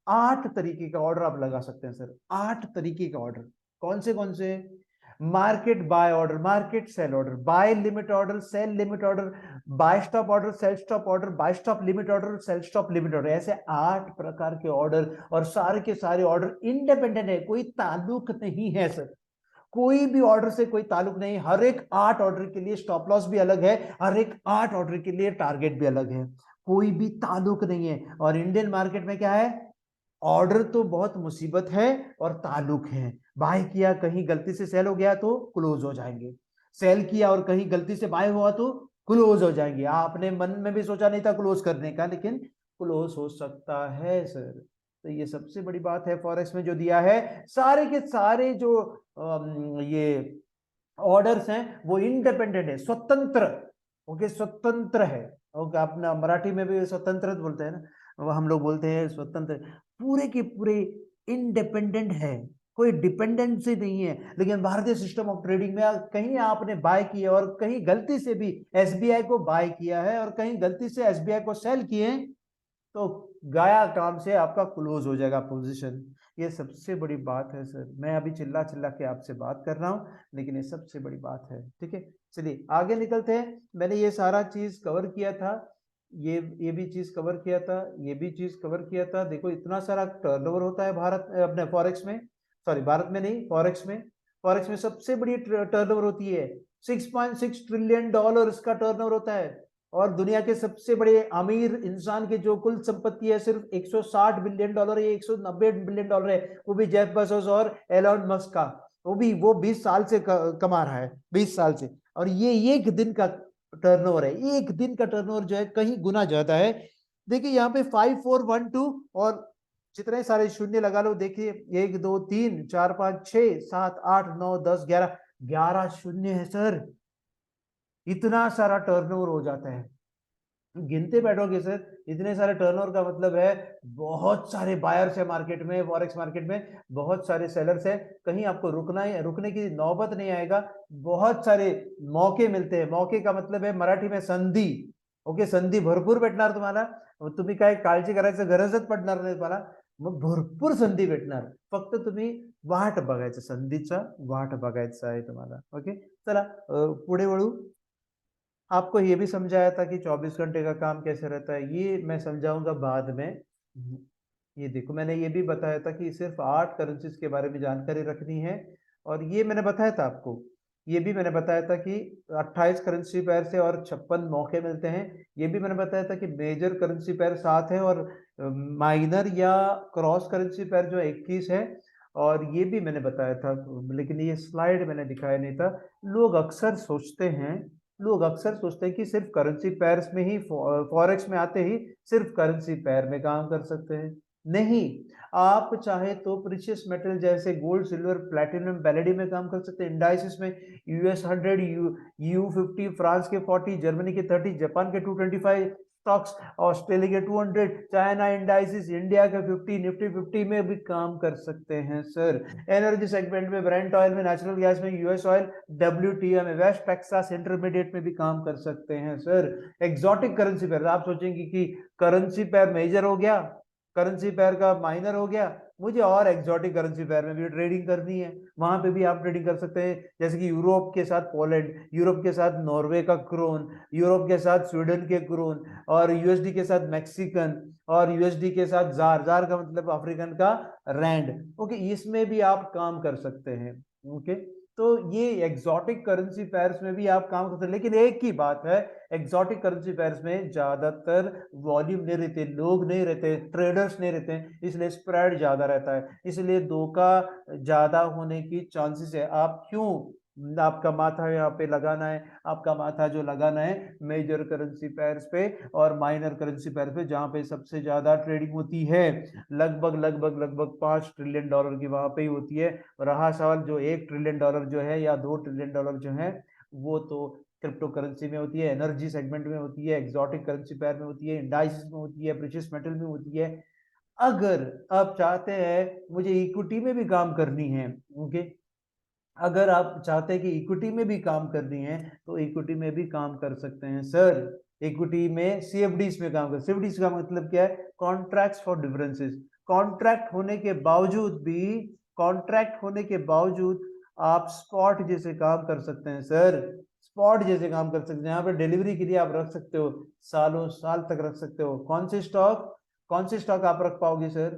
8 तरीके का ऑर्डर आप लगा सकते हैं सर। 8 तरीके का ऑर्डर कौन से? Market buy order, market sell order, buy limit order, sell limit order, buy stop order, sell stop order, buy stop limit order, sell stop limit order. ऐसे 8 प्रकार के ऑर्डर, और सारे के सारे ऑर्डर इंडिपेंडेंट है, कोई ताल्लुक नहीं है सर। कोई भी ऑर्डर से कोई ताल्लुक नहीं। हर एक 8 ऑर्डर के लिए स्टॉप लॉस भी अलग है, हर एक 8 ऑर्डर के लिए टारगेट भी अलग है, कोई भी ताल्लुक नहीं है। और इंडियन मार्केट में क्या है? ऑर्डर तो बहुत मुसीबत है और ताल्लुक है। बाय किया, कहीं गलती से सेल हो गया तो क्लोज हो जाएंगे, सेल किया और कहीं गलती से बाय हुआ तो क्लोज हो जाएंगे। आपने मन में भी सोचा नहीं था क्लोज करने का, लेकिन क्लोज हो सकता है सर। तो ये सबसे बड़ी बात है फॉरेक्स में जो दिया है। सारे के सारे जो ये ऑर्डर्स हैं वो इंडिपेंडेंट है, स्वतंत्र। ओके, स्वतंत्र है। ओके, अपना मराठी में भी स्वतंत्र बोलते हैं ना, वो हम लोग बोलते हैं स्वतंत्र। पूरे के पूरे इंडिपेंडेंट है, कोई डिपेंडेंसी नहीं है। लेकिन भारतीय सिस्टम ऑफ ट्रेडिंग में कहीं आपने बाय किया और कहीं गलती से भी एसबीआई को बाय किया है और कहीं गलती से एसबीआई को सेल किए, तो गया काम से आपका क्लोज हो जाएगा पोजीशन। ये सबसे बड़ी बात है सर। मैं अभी चिल्ला चिल्ला के आपसे बात कर रहा हूं, लेकिन ये सबसे बड़ी बात है। ठीक है, चलिए आगे निकलते हैं। मैंने ये सारा चीज कवर किया था, ये भी चीज कवर किया था, ये भी चीज कवर किया था। देखो इतना सारा टर्नओवर होता है भारत अपने फॉरेक्स में, सॉरी भारत में नहीं, फॉरेक्स में। फॉरेक्स में सबसे बड़ी टर्नओवर होती है, $6.6 ट्रिलियन इसका टर्नओवर होता है। और दुनिया के सबसे बड़े अमीर इंसान की जो कुल संपत्ति है सिर्फ $160 बिलियन है, $190 बिलियन है, वो भी जेफ बेजोस और एलन मस्क का। वो 20 साल से कमा रहा है, 20 साल से। और ये एक दिन का टर्नओवर है, एक दिन का टर्नओवर जो है कहीं गुना ज्यादा है। देखिए यहाँ पे 5412 और जितने सारे शून्य लगा लो, देखिए 1 2 3 4 5 6 7 8 9 10 11 11 शून्य है सर। इतना सारा टर्नओवर हो जाता है, गिनते बैठोगे सर, इतने सारे टर्नओवर का मतलब है बहुत सारे बायर्स है मार्केट में, फॉरेक्स मार्केट में बहुत सारे सेलर्स है, कहीं आपको रुकने की नौबत नहीं आएगा, बहुत सारे मौके मिलते हैं। मौके का मतलब है मराठी में संधी, ओके, संधी भरपूर भेटणार तुम्हाला, तुम्ही काय काळजी करायचं गरजच पडणार नाही तुम्हाला, मग भरपूर संधी भेटणार, फक्त तुम्ही वाट बघायचं, संधीचा वाट बघायचा आहे तुम्हाला। ओके, चला पुढे वळू। आपको ये भी समझाया था कि 24 घंटे का काम कैसे रहता है, ये मैं समझाऊंगा बाद में। ये देखो मैंने ये भी बताया था कि सिर्फ 8 करेंसीज के बारे में जानकारी रखनी है, और ये मैंने बताया था आपको, ये भी मैंने बताया था कि 28 करेंसी पेयर से और 56 मौके मिलते हैं। ये भी मैंने बताया था कि मेजर करेंसी पेयर 7 है और माइनर या क्रॉस करेंसी पेयर जो 21 है, और ये भी मैंने बताया था, लेकिन ये स्लाइड मैंने दिखाया नहीं था। लोग अक्सर सोचते हैं कि सिर्फ करेंसी पेयर्स में ही, फॉरेक्स में आते ही सिर्फ करेंसी पेयर में काम कर सकते हैं। नहीं, आप चाहे तो प्रीशियस मेटल जैसे गोल्ड, सिल्वर, प्लैटिनम, पैलेडियम में काम कर सकते हैं। इंडाइसिस में US 100, यू 50, फ्रांस के 40, जर्मनी के 30, जापान के 225 स्टॉक्स, ऑस्ट्रेलिया के 200, चाइना इंडाइसिस, इंडिया के 50, निफ्टी 50 में भी काम कर सकते हैं सर। एनर्जी सेगमेंट में, ब्रेंट ऑयल में, नेचुरल गैस में, यूएस ऑयल, WTI में, वेस्ट टेक्सास इंटरमीडिएट में भी काम कर सकते हैं सर। एक्सोटिक करेंसी पेयर, आप सोचेंगे कि करेंसी पेयर मेजर हो गया, करेंसी पेयर का माइनर हो गया, मुझे और एक्सोटिक करेंसी पेयर में भी ट्रेडिंग करनी है, वहां पे भी आप ट्रेडिंग कर सकते हैं, जैसे कि यूरोप के साथ पोलैंड, यूरोप के साथ नॉर्वे का क्रोन, यूरोप के साथ स्वीडन के क्रोन, और यूएसडी के साथ मैक्सिकन, और यूएसडी के साथ जार, जार का मतलब अफ्रीकन का रैंड। ओके, इसमें भी आप काम कर सकते हैं। ओके, तो ये एक्सोटिक करेंसी पेयर्स में भी आप काम कर सकते हैं, लेकिन एक ही बात है, एक्सोटिक करेंसी पेयर्स में ज्यादातर वॉल्यूम नहीं रहते, लोग नहीं रहते, ट्रेडर्स नहीं रहते, इसलिए स्प्रेड ज्यादा रहता है, इसलिए धोखा ज्यादा होने की चांसेस है। आप क्यों आपका माथा यहाँ पे लगाना है, आपका माथा जो लगाना है मेजर करेंसी पेयर्स पे और माइनर करेंसी पेयर पे, जहां पे सबसे ज्यादा ट्रेडिंग होती है, लगभग 5 ट्रिलियन डॉलर की वहां पे ही होती है। रहा सवाल जो 1 ट्रिलियन डॉलर जो है या 2 ट्रिलियन डॉलर जो है, वो तो क्रिप्टो करेंसी में होती है, एनर्जी सेगमेंट में होती है, एक्सोटिक करेंसी पेयर में होती है, इंडाइसिस में होती है, प्रीशियस मेटल में होती है। अगर आप चाहते हैं मुझे इक्विटी में भी काम करनी है, ओके, अगर आप चाहते हैं कि इक्विटी में भी काम करनी है तो इक्विटी में भी काम कर सकते हैं सर। इक्विटी में सीएफडीज में काम कर, सीएफडीज का मतलब क्या है, कॉन्ट्रैक्ट्स फॉर डिफरेंसेस। कॉन्ट्रैक्ट होने के बावजूद भी, कॉन्ट्रैक्ट होने के बावजूद आप स्पॉट जैसे काम कर सकते हैं सर, स्पॉट जैसे काम कर सकते हैं, यहाँ पे डिलीवरी के लिए आप रख सकते हो, सालों साल तक रख सकते हो। कौन से स्टॉक आप रख पाओगे सर,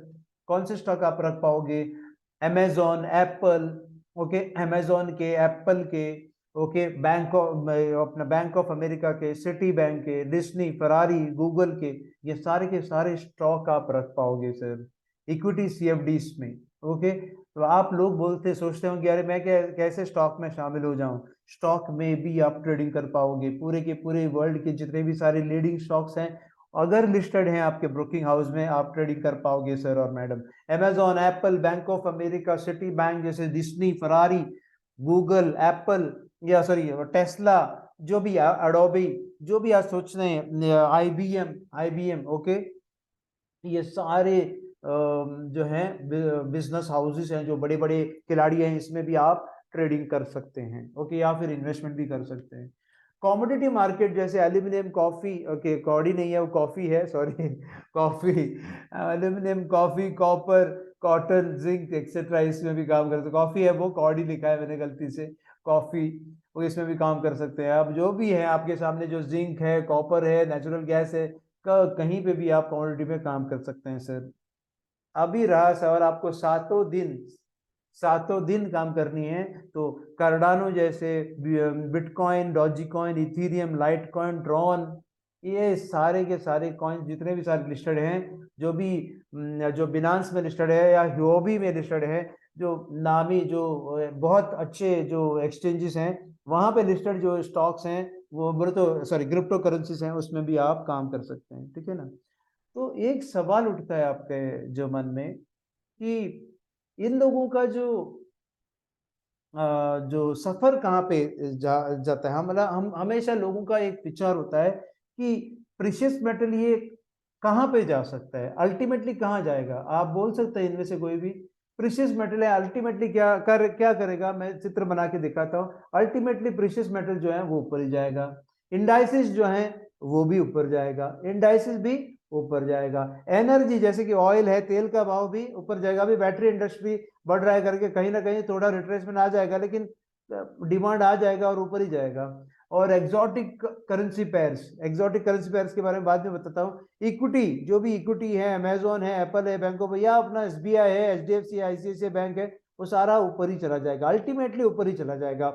कौन से स्टॉक आप रख पाओगे, अमेजॉन, एप्पल, ओके, अमेजॉन के, एप्पल के, ओके, अपना बैंक ऑफ अमेरिका के, सिटी बैंक के, डिस्नी, फरारी, गूगल के सारे स्टॉक आप रख पाओगे सर इक्विटी सीएफडीज में। ओके, तो आप लोग सोचते हो कि अरे मैं कैसे स्टॉक में शामिल हो जाऊं, स्टॉक में भी आप ट्रेडिंग कर पाओगे, पूरे के पूरे वर्ल्ड के जितने भी सारे लीडिंग स्टॉक्स हैं अगर लिस्टेड हैं आपके ब्रोकिंग हाउस में, आप ट्रेडिंग कर पाओगे सर और madam. Amazon, Apple, bank of America, city bank जैसे, डिस्नी, फरारी, गूगल, एप्पल, या सॉरी टेस्ला, जो भी अडोबी, जो भी आप सोच रहे हैं, आईबीएम, ओके, ये सारे जो हैं बिजनेस हाउसेस हैं, जो बड़े बड़े खिलाड़ी हैं, इसमें भी आप ट्रेडिंग कर सकते हैं, ओके, या फिर इन्वेस्टमेंट भी कर सकते हैं। कॉमोडिटी मार्केट जैसे एल्यूमिनियम, कॉफी, ओके, कॉडी नहीं है वो कॉफी है, sorry coffee, aluminium, coffee, copper, cotton, zinc etcetera, इसमें भी काम करते हैं। कॉफी है वो, कॉडी लिखा है मैंने गलती से, कॉफी, वो इसमें भी काम कर सकते हैं। अब जो भी है आपके सामने, जो जिंक है, कॉपर है, नेचुरल गैस है, कहीं पे भी आप कॉमोडिटी में काम कर सकते हैं सर। अभी रहा सवाल आपको सातों दिन काम करनी है, तो कार्डानो जैसे, बिटकॉइन, डॉजीकॉइन, इथीरियम, लाइटकॉइन, ट्रॉन, ये सारे के सारे कॉइन जितने भी सारे लिस्टेड हैं, जो बिनांस में लिस्टेड है या ह्योबी में लिस्टेड है, जो नामी, जो बहुत अच्छे जो एक्सचेंजेस हैं, वहां पे लिस्टेड जो स्टॉक्स हैं, वो बोले तो सॉरी क्रिप्टो करेंसीज हैं, उसमें भी आप काम कर सकते हैं, ठीक है ना। तो एक सवाल उठता है आपके जो मन में कि इन लोगों का जो जो सफर कहाँ पे जाता है, हम हमेशा लोगों का एक विचार होता है कि प्रीशियस मेटल ये कहाँ पे जा सकता है, अल्टीमेटली कहाँ जाएगा। आप बोल सकते हैं इनमें से कोई भी प्रीशियस मेटल है अल्टीमेटली क्या करेगा। मैं चित्र बना के दिखाता हूँ। अल्टीमेटली प्रीशियस मेटल जो है वो ऊपर ही जाएगा, इंडाइसिस जो है वो भी ऊपर जाएगा, इंडाइसिस भी ऊपर जाएगा। एनर्जी जैसे कि ऑयल है, तेल का भाव भी ऊपर जाएगा। अभी बैटरी इंडस्ट्री बढ़ रहा है करके कहीं ना कहीं थोड़ा रिट्रेसमेंट आ जाएगा, लेकिन डिमांड आ जाएगा और ऊपर ही जाएगा। और एक्सोटिक करेंसी पेयर्स के बारे में बाद में बताता हूँ। इक्विटी, जो भी इक्विटी है, अमेजोन है, एप्पल है, बैंक ऑफ या अपना एसबीआई है, एचडीएफसी, आईसीआईसीआई बैंक है, वो सारा ऊपर ही चला जाएगा, अल्टीमेटली ऊपर ही चला जाएगा।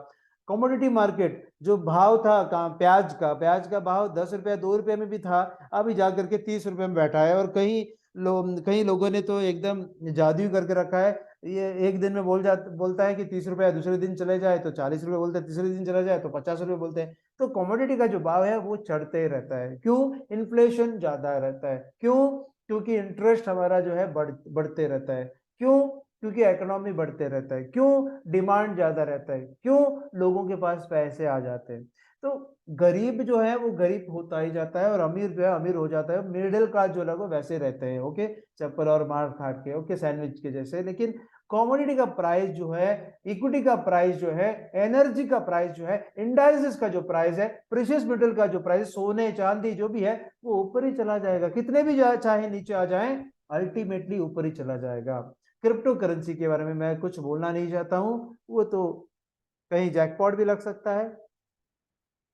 कमोडिटी मार्केट, जो भाव था प्याज का भाव 10 रुपया 2 रुपये में भी था, अभी जाकर के 30 रुपये में बैठा है। और कई लोगों ने तो एकदम जादू करके रखा है। ये एक दिन में बोलता है कि 30 रुपया, दूसरे दिन चले जाए तो 40 रुपये बोलते हैं, तीसरे दिन चला जाए तो 50 रुपये बोलते हैं। तो कमोडिटी का जो भाव है वो चढ़ते रहता है। क्यों? इन्फ्लेशन ज्यादा रहता है। क्यों? क्योंकि इंटरेस्ट हमारा जो है बढ़ते रहता है। क्यों? क्योंकि इकोनॉमी बढ़ते रहता है। क्यों? डिमांड ज्यादा रहता है। क्यों? लोगों के पास पैसे आ जाते हैं। तो गरीब जो है वो गरीब होता ही जाता है और अमीर जो है अमीर हो जाता है। मिडिल क्लास जो लोग वैसे रहते हैं, ओके, चप्पल और मार खा के, ओके, सैंडविच के जैसे। लेकिन कमोडिटी का प्राइस जो है, इक्विटी का प्राइस जो है, एनर्जी का प्राइस जो है, इंडाइसेस का जो प्राइस है, प्रेशियस मेटल का जो प्राइस, सोने चांदी जो भी है, वो ऊपर ही चला जाएगा। कितने भी चाहे नीचे आ जाए, अल्टीमेटली ऊपर ही चला जाएगा। क्रिप्टो करेंसी के बारे में मैं कुछ बोलना नहीं चाहता हूं। वो तो कहीं जैकपॉट भी लग सकता है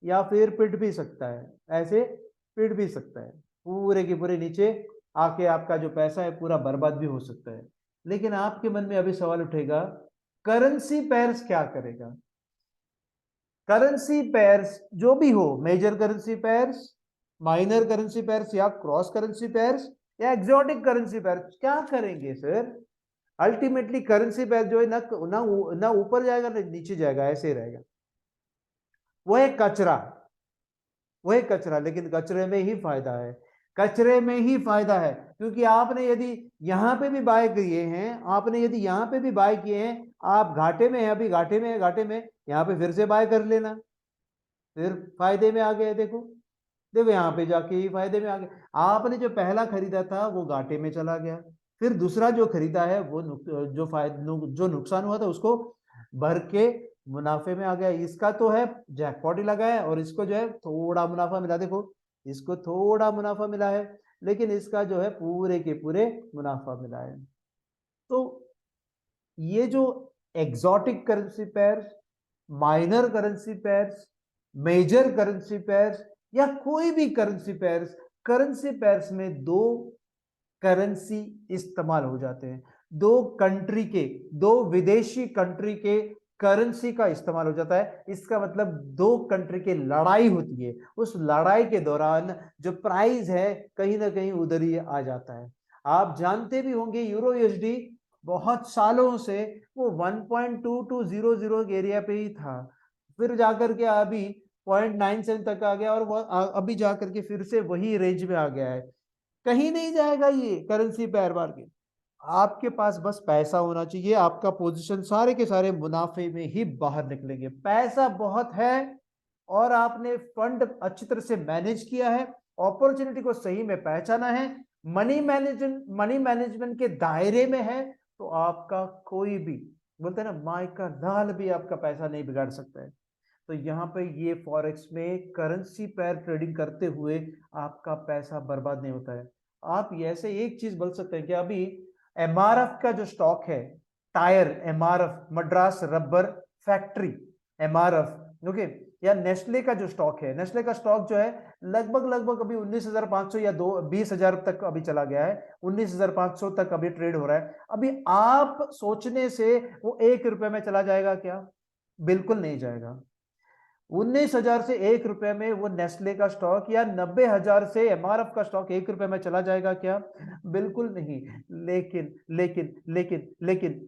या फिर पिट भी सकता है, ऐसे पिट भी सकता है, पूरे के पूरे नीचे आके आपका जो पैसा है पूरा बर्बाद भी हो सकता है। लेकिन आपके मन में अभी सवाल उठेगा, करेंसी पेयर्स क्या करेगा? करेंसी पेयर्स जो भी हो, major currency pairs, minor currency pairs, या क्रॉस करेंसी पेयर्स, या एक्सोटिक करेंसी पेयर्स, क्या करेंगे सर? अल्टीमेटली करेंसी पेयर जो है ना ऊपर जाएगा ना नीचे जाएगा, ऐसे ही रहेगा। वो है कचरा, लेकिन कचरे में ही फायदा है। कचरे में ही फायदा है, क्योंकि आपने यदि यहां पे भी बाय किए हैं, आप घाटे में है, अभी घाटे में यहां पे फिर से बाय कर लेना, फिर फायदे में आ गए। देखो देखो, यहाँ पे जाके ही फायदे में आ गए। आपने जो पहला खरीदा था वो घाटे में चला गया, फिर दूसरा जो खरीदा है वो जो नुकसान हुआ था उसको भर के मुनाफे में आ गया। इसका तो है जैकपॉट ही लगा है, और इसको जो है थोड़ा मुनाफा मिला। देखो, इसको थोड़ा मुनाफा मिला है, लेकिन इसका जो है पूरे के पूरे मुनाफा मिला है। तो ये जो exotic currency pairs, minor currency pairs, major currency pairs, या कोई भी करेंसी पेयर्स में दो करेंसी इस्तेमाल हो जाते हैं। दो विदेशी कंट्री के करेंसी का इस्तेमाल हो जाता है। इसका मतलब दो कंट्री की लड़ाई होती है, उस लड़ाई के दौरान जो प्राइस है कहीं ना कहीं उधर ही आ जाता है। आप जानते भी होंगे, यूरो यूएसडी बहुत सालों से वो 1.2200 के एरिया पे ही था, फिर जाकर के अभी 0.97 तक आ गया, और वो अभी जाकर के फिर से वही रेंज में आ गया है। कहीं नहीं जाएगा ये करेंसी पेयर मार्केट। आपके पास बस पैसा होना चाहिए, आपका पोजीशन सारे के सारे मुनाफे में ही बाहर निकलेंगे। पैसा बहुत है और आपने फंड अच्छी तरह से मैनेज किया है, अपॉर्चुनिटी को सही में पहचाना है, मनी मैनेजमेंट के दायरे में है, तो आपका कोई भी, बोलते हैं ना, माई का लाल भी आपका पैसा नहीं बिगाड़ सकता है। तो यहाँ पे ये फॉरेक्स में करेंसी पेयर ट्रेडिंग करते हुए आपका पैसा बर्बाद नहीं होता है। आप ऐसे एक चीज बोल सकते हैं कि अभी एमआरएफ का जो स्टॉक है, tyre MRF, Madras rubber factory MRF, okay, या नेस्ले का जो स्टॉक है, नेस्ले का स्टॉक जो है लगभग अभी 19,500 या 20,000 तक अभी चला गया है, 19,500 तक अभी ट्रेड हो रहा है। अभी आप सोचने से वो 1 रुपए में चला जाएगा क्या? बिल्कुल नहीं जाएगा। 19,000 से 1 रुपए में वो नेस्ले का स्टॉक, या 90,000 से एमआरएफ का स्टॉक 1 रुपए में चला जाएगा क्या? बिल्कुल नहीं।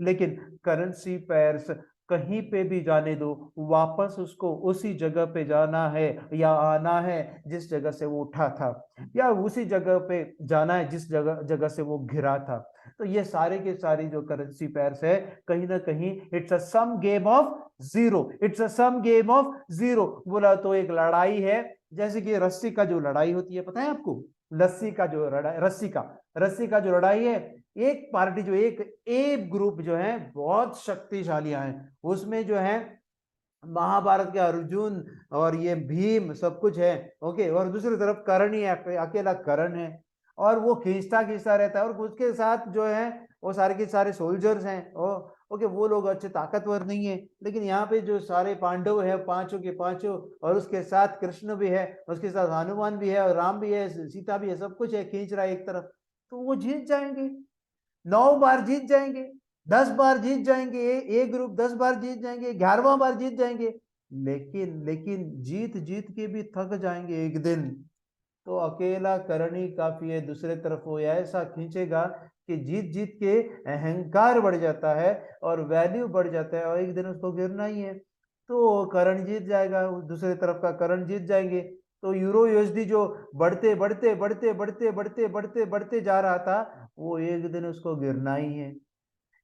लेकिन करेंसी पेयर्स कहीं पे भी जाने दो, वापस उसको उसी जगह पे जाना है या आना है जिस जगह से वो उठा था, या उसी जगह पे जाना है जिस जगह जगह से वो घिरा था। तो ये सारे के सारी जो करेंसी पेयर्स है, कहीं ना कहीं it's a sum game of zero, it's a sum game of zero. बोला तो एक लड़ाई है, जैसे कि रस्सी का जो लड़ाई होती है, पता है आपको, लस्सी का जो लड़ाई, रस्सी का जो लड़ाई है, एक पार्टी जो एक ए ग्रुप जो है बहुत शक्तिशाली हैं, उसमें जो है महाभारत के अर्जुन और ये भीम सब कुछ है, ओके, और दूसरी तरफ कर्ण ही है, अकेला कर्ण है, और वो खींचता खींचता रहता है, और उसके साथ जो है वो सारे के सारे सोल्जर्स हैं, ओके, वो लोग अच्छे ताकतवर नहीं है, लेकिन यहाँ पे जो सारे पांडव है, पांचों के पांचों, और उसके साथ कृष्ण भी है, उसके साथ हनुमान भी है, और राम भी है, सीता भी है, सब कुछ है, खींच रहा है एक तरफ, तो वो जीत जाएंगे, 9 बार जीत जाएंगे, 10 बार जीत जाएंगे, ए ग्रुप 10 बार जीत जाएंगे, 11वां बार जीत जाएंगे, लेकिन लेकिन जीत जीत के भी थक जाएंगे एक दिन। तो अकेला कर्ण ही काफी है, दूसरे तरफ वो ऐसा खींचेगा कि जीत जीत के अहंकार बढ़ जाता है और वैल्यू बढ़ जाता है, और एक दिन उसको गिरना ही है। तो कर्ण जीत जाएगा, दूसरे तरफ का कर्ण जीत जाएंगे। तो यूरो यूएसडी जो बढ़ते बढ़ते बढ़ते बढ़ते बढ़ते बढ़ते बढ़ते जा रहा था, वो एक दिन उसको गिरना ही है,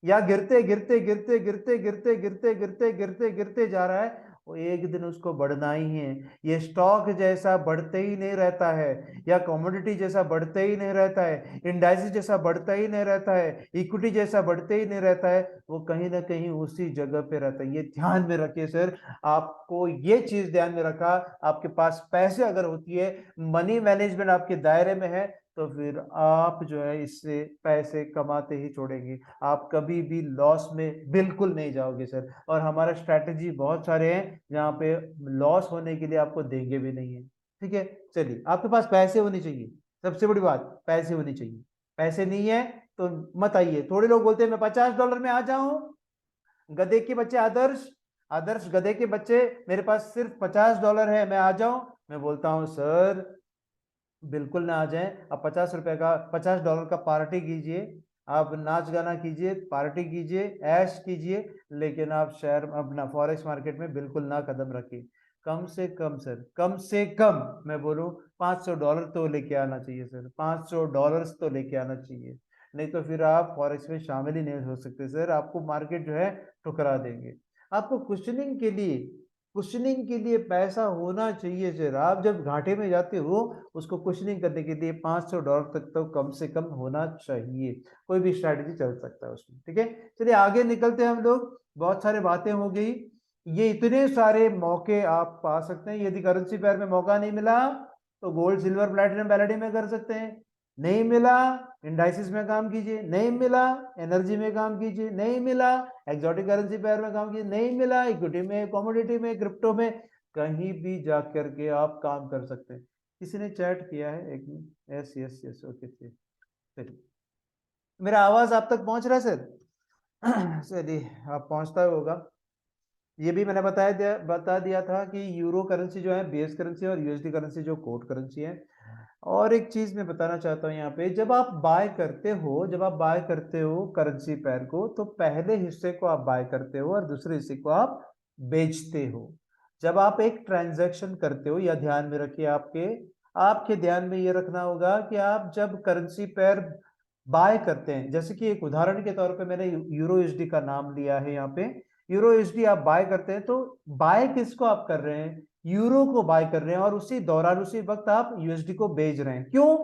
या गिरते गिरते गिरते गिरते गिरते गिरते गिरते गिरते गिरते जा रहा है, वो एक दिन उसको बढ़ना ही है। ये स्टॉक जैसा बढ़ते ही नहीं रहता है, या कमोडिटी जैसा बढ़ते ही नहीं रहता है, इंडाइसिस जैसा बढ़ता ही नहीं रहता है, इक्विटी जैसा बढ़ते ही नहीं रहता है, वो कहीं ना कहीं उसी जगह पे रहता है। ये ध्यान में रखिए सर, आपको ये चीज ध्यान में रखा, आपके पास पैसे अगर होती है, मनी मैनेजमेंट आपके दायरे में है, तो फिर आप जो है इससे पैसे कमाते ही छोड़ेंगे, आप कभी भी लॉस में बिल्कुल नहीं जाओगे सर। और हमारा स्ट्रैटेजी बहुत सारे हैं जहाँ पे लॉस होने के लिए आपको देंगे भी नहीं है, ठीक है। चलिए, आपके पास पैसे होने चाहिए, सबसे बड़ी बात पैसे होने चाहिए, पैसे नहीं है तो मत आइए। थोड़े लोग बोलते हैं मैं $50 में आ जाऊं, गधे के बच्चे, आदर्श आदर्श गधे के बच्चे, मेरे पास सिर्फ $50 है, मैं आ जाऊं। मैं बोलता हूं सर बिल्कुल ना आ जाएं, आप $50 का, $50 का पार्टी कीजिए, आप नाच गाना कीजिए, पार्टी कीजिए, ऐश कीजिए, लेकिन आप शहर अपना फॉरेक्स मार्केट में बिल्कुल ना कदम रखिए। कम से कम सर, कम से कम मैं बोलूं $500 तो लेके आना चाहिए सर, $500 तो लेके आना चाहिए, नहीं तो फिर आप फॉरेक्स में शामिल ही नहीं हो सकते सर, आपको मार्केट जो है ठुकरा देंगे। आपको कुशनिंग के लिए पैसा होना चाहिए सर। आप जब घाटे में जाते हो, उसको कुशनिंग करने के लिए $500 तक तो कम से कम होना चाहिए, कोई भी स्ट्रैटेजी चल सकता है उसमें, ठीक है। चलिए आगे निकलते हैं हम लोग, बहुत सारे बातें हो गई, ये इतने सारे मौके आप पा सकते हैं। यदि करेंसी पेयर में मौका नहीं मिला तो गोल्ड सिल्वर प्लैटिनम पैलेडियम में कर सकते हैं, नहीं मिला इंडाइसिस में काम कीजिए, नहीं मिला एनर्जी में काम कीजिए, नहीं मिला एक्सोटिक करेंसी पेयर में काम कीजिए, नहीं मिला इक्विटी में, कमोडिटी में, क्रिप्टो में, कहीं भी जाकर के आप काम कर सकते हैं। किसी ने चैट किया है एक minute, yes yes yes, okay चलिए, मेरा आवाज आप तक पहुंच रहा है सर? चलिए, आप पहुंचता होगा। ये भी मैंने बता दिया था कि यूरो करेंसी जो है बेस करेंसी और यूएसडी करेंसी जो कोड करेंसी है। और एक चीज मैं बताना चाहता हूँ यहाँ पे, जब आप बाय करते हो करेंसी पेयर को, तो पहले हिस्से को आप बाय करते हो और दूसरे हिस्से को आप बेचते हो। जब आप एक ट्रांजैक्शन करते हो, या ध्यान में रखिए, आपके आपके ध्यान में ये रखना होगा कि आप जब करेंसी पेयर बाय करते हैं, जैसे कि एक उदाहरण के तौर पे मैंने यूरो यूएसडी का नाम लिया है यहाँ पे, यूरो यूएसडी आप बाय करते हैं, तो बाय किसको आप कर रहे हैं? यूरो को बाय कर रहे हैं, और उसी दौरान उसी वक्त आप यूएसडी को बेच रहे हैं। क्यों?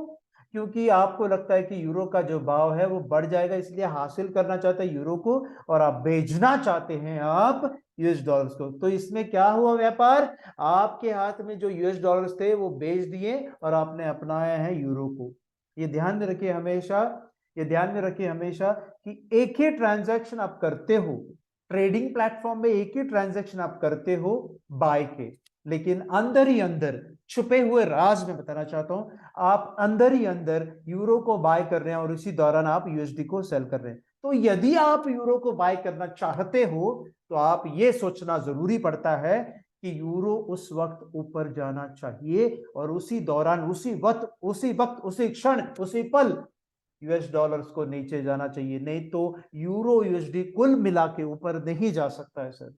क्योंकि आपको लगता है कि यूरो का जो भाव है वो बढ़ जाएगा, इसलिए हासिल करना चाहते हैं यूरो को, और आप बेचना चाहते हैं आप यूएस डॉलर्स को। तो इसमें क्या हुआ व्यापार, आपके हाथ में जो यूएस डॉलर्स थे वो बेच दिए और आपने अपनाया है यूरो को। ये ध्यान में रखिए हमेशा, ये ध्यान में रखिए हमेशा कि एक ही ट्रांजैक्शन आप करते हो ट्रेडिंग प्लेटफॉर्म में, एक ही ट्रांजैक्शन आप करते हो बाय के, लेकिन अंदर ही अंदर छुपे हुए राज में बताना चाहता हूं, आप अंदर ही अंदर यूरो को बाय कर रहे हैं और उसी दौरान आप यूएसडी को सेल कर रहे हैं। तो यदि आप यूरो को बाय करना चाहते हो तो आप ये सोचना जरूरी पड़ता है कि यूरो उस वक्त ऊपर जाना चाहिए, और उसी दौरान, उसी वक्त, उसी क्षण, उसी पल यूएस डॉलर्स को नीचे जाना चाहिए, नहीं तो यूरो यूएसडी कुल मिला के ऊपर नहीं जा सकता है सर,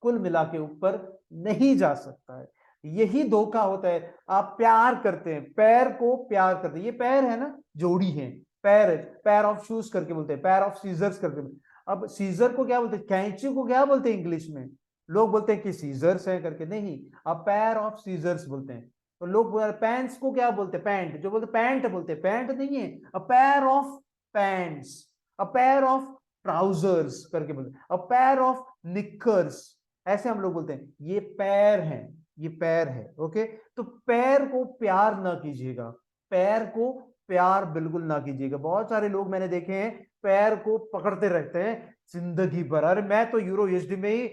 कुल मिला के ऊपर नहीं जा सकता है। यही धोखा होता है। आप प्यार करते हैं, पैर को प्यार करते हैं, ये पैर है ना, जोड़ी है, पैर, पैर ऑफ शूज करके बोलते हैं, पैर ऑफ सीजर्स करके। अब सीजर को क्या बोलते हैं, कैंची को क्या बोलते हैं इंग्लिश में, लोग बोलते हैं कि सीजर्स है करके, नहीं, अब पैर ऑफ सीजर्स बोलते हैं। तो लोग पैंट्स को क्या बोलते हैं, पैंट, जो बोलते पैंट बोलते हैं, पैंट नहीं है, अ pair of pants, a pair of trousers करके बोलते हैं, अ पैर ऑफ निकर्स, ऐसे हम लोग बोलते हैं। ये पैर है, ये पैर है, ओके। तो पैर को प्यार ना कीजिएगा, पैर को प्यार बिल्कुल ना कीजिएगा। बहुत सारे लोग मैंने देखे हैं पैर को पकड़ते रहते हैं जिंदगी भर, अरे मैं तो यूरो यूएसडी में ही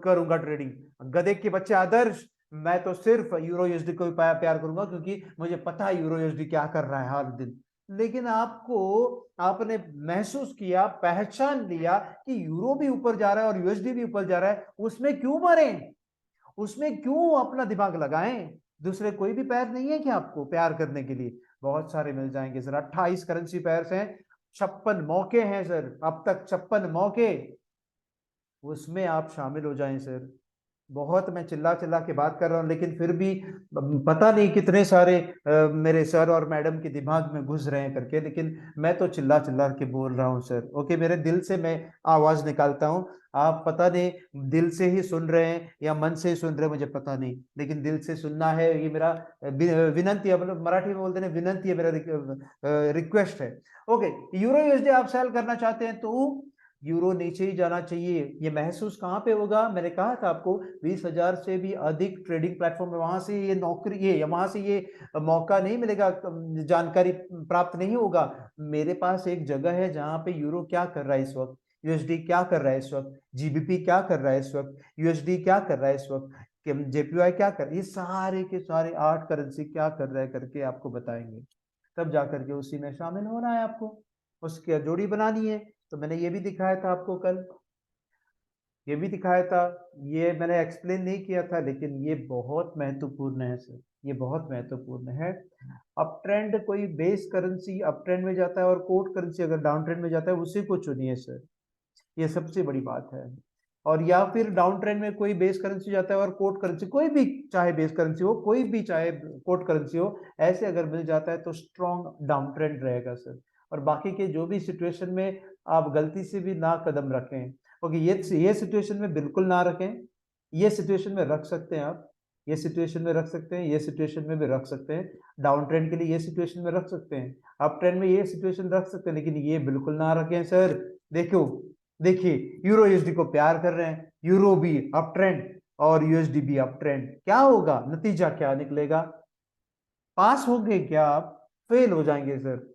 करूंगा ट्रेडिंग, गधे के बच्चे आदर्श, मैं तो सिर्फ यूरो यूएसडी को प्यार करूंगा क्योंकि मुझे पता है यूरो यूएसडी क्या कर रहा है हर दिन। लेकिन आपको, आपने महसूस किया, पहचान लिया कि यूरो भी ऊपर जा रहा है और यूएसडी भी ऊपर जा रहा है, उसमें क्यों मरे, उसमें क्यों अपना दिमाग लगाएं। दूसरे कोई भी पैर नहीं है कि आपको प्यार करने के लिए, बहुत सारे मिल जाएंगे सर। 28 करेंसी पैर्स हैं, 56 मौके हैं सर, अब तक 56 मौके, उसमें आप शामिल हो जाएं सर। बहुत मैं चिल्ला चिल्ला के बात कर रहा हूं, लेकिन फिर भी पता नहीं कितने सारे मेरे सर और मैडम के दिमाग में घुस रहे हैं करके, लेकिन मैं तो चिल्ला चिल्ला के बोल रहा हूं सर, ओके। मेरे दिल से मैं आवाज निकालता हूं, आप पता नहीं दिल से ही सुन रहे हैं या मन से ही सुन रहे हैं, मुझे पता नहीं, लेकिन दिल से सुनना है, ये मेरा विनंती है, मतलब मराठी में बोलते हैं विनंती है, मेरा रिक्वेस्ट है, ओके। यूरो यूएसडी आप सेल करना चाहते हैं तो यूरो नीचे ही जाना चाहिए। ये महसूस कहाँ पे होगा, मैंने कहा था आपको 20,000 से भी अधिक ट्रेडिंग प्लेटफॉर्म है, वहां से ये नौकरी, ये वहां से ये मौका नहीं मिलेगा, जानकारी प्राप्त नहीं होगा। मेरे पास एक जगह है जहां पे यूरो क्या कर रहा है इस वक्त, यूएसडी क्या कर रहा है इस वक्त, जीबीपी क्या कर रहा है इस वक्त, यूएसडी क्या कर रहा है इस वक्त, जेपीवाई क्या कर, ये सारे के सारे 8 करेंसी क्या कर रहा है करके आपको बताएंगे, तब जाकर के उसी में शामिल होना है आपको, उसकी जोड़ी बनानी है। तो मैंने ये भी दिखाया था आपको कल, ये भी दिखाया था, ये मैंने एक्सप्लेन नहीं किया था, लेकिन ये बहुत महत्वपूर्ण है सर, ये बहुत महत्वपूर्ण है। अप ट्रेंड कोई बेस करेंसी अप ट्रेंड में जाता है और कोट करेंसी अगर डाउन ट्रेंड में जाता है, उसी को चुनिए सर, ये सबसे बड़ी बात है। और या फिर डाउन ट्रेंड में कोई बेस करेंसी जाता है और कोट करेंसी, कोई भी चाहे बेस करेंसी हो, कोई भी चाहे कोट करेंसी हो, ऐसे अगर मिल जाता है तो स्ट्रॉन्ग डाउन ट्रेंड रहेगा सर। और बाकी के जो भी सिचुएशन में आप गलती से भी ना कदम रखें, ओके, ये सिचुएशन में बिल्कुल ना रखें, ये सिचुएशन में रख सकते हैं आप, ये सिचुएशन में रख सकते हैं, ये सिचुएशन में भी रख सकते हैं, डाउन ट्रेंड के लिए ये सिचुएशन में रख सकते हैं, अप ट्रेंड में ये सिचुएशन रख सकते हैं, लेकिन ये बिल्कुल ना रखें सर। देखो, देखिए, यूरो यूएसडी को प्यार कर रहे हैं, यूरो भी अप ट्रेंड और यूएसडी भी अप ट्रेंड, क्या होगा, नतीजा क्या निकलेगा, पास होंगे क्या आप, फेल हो जाएंगे सर,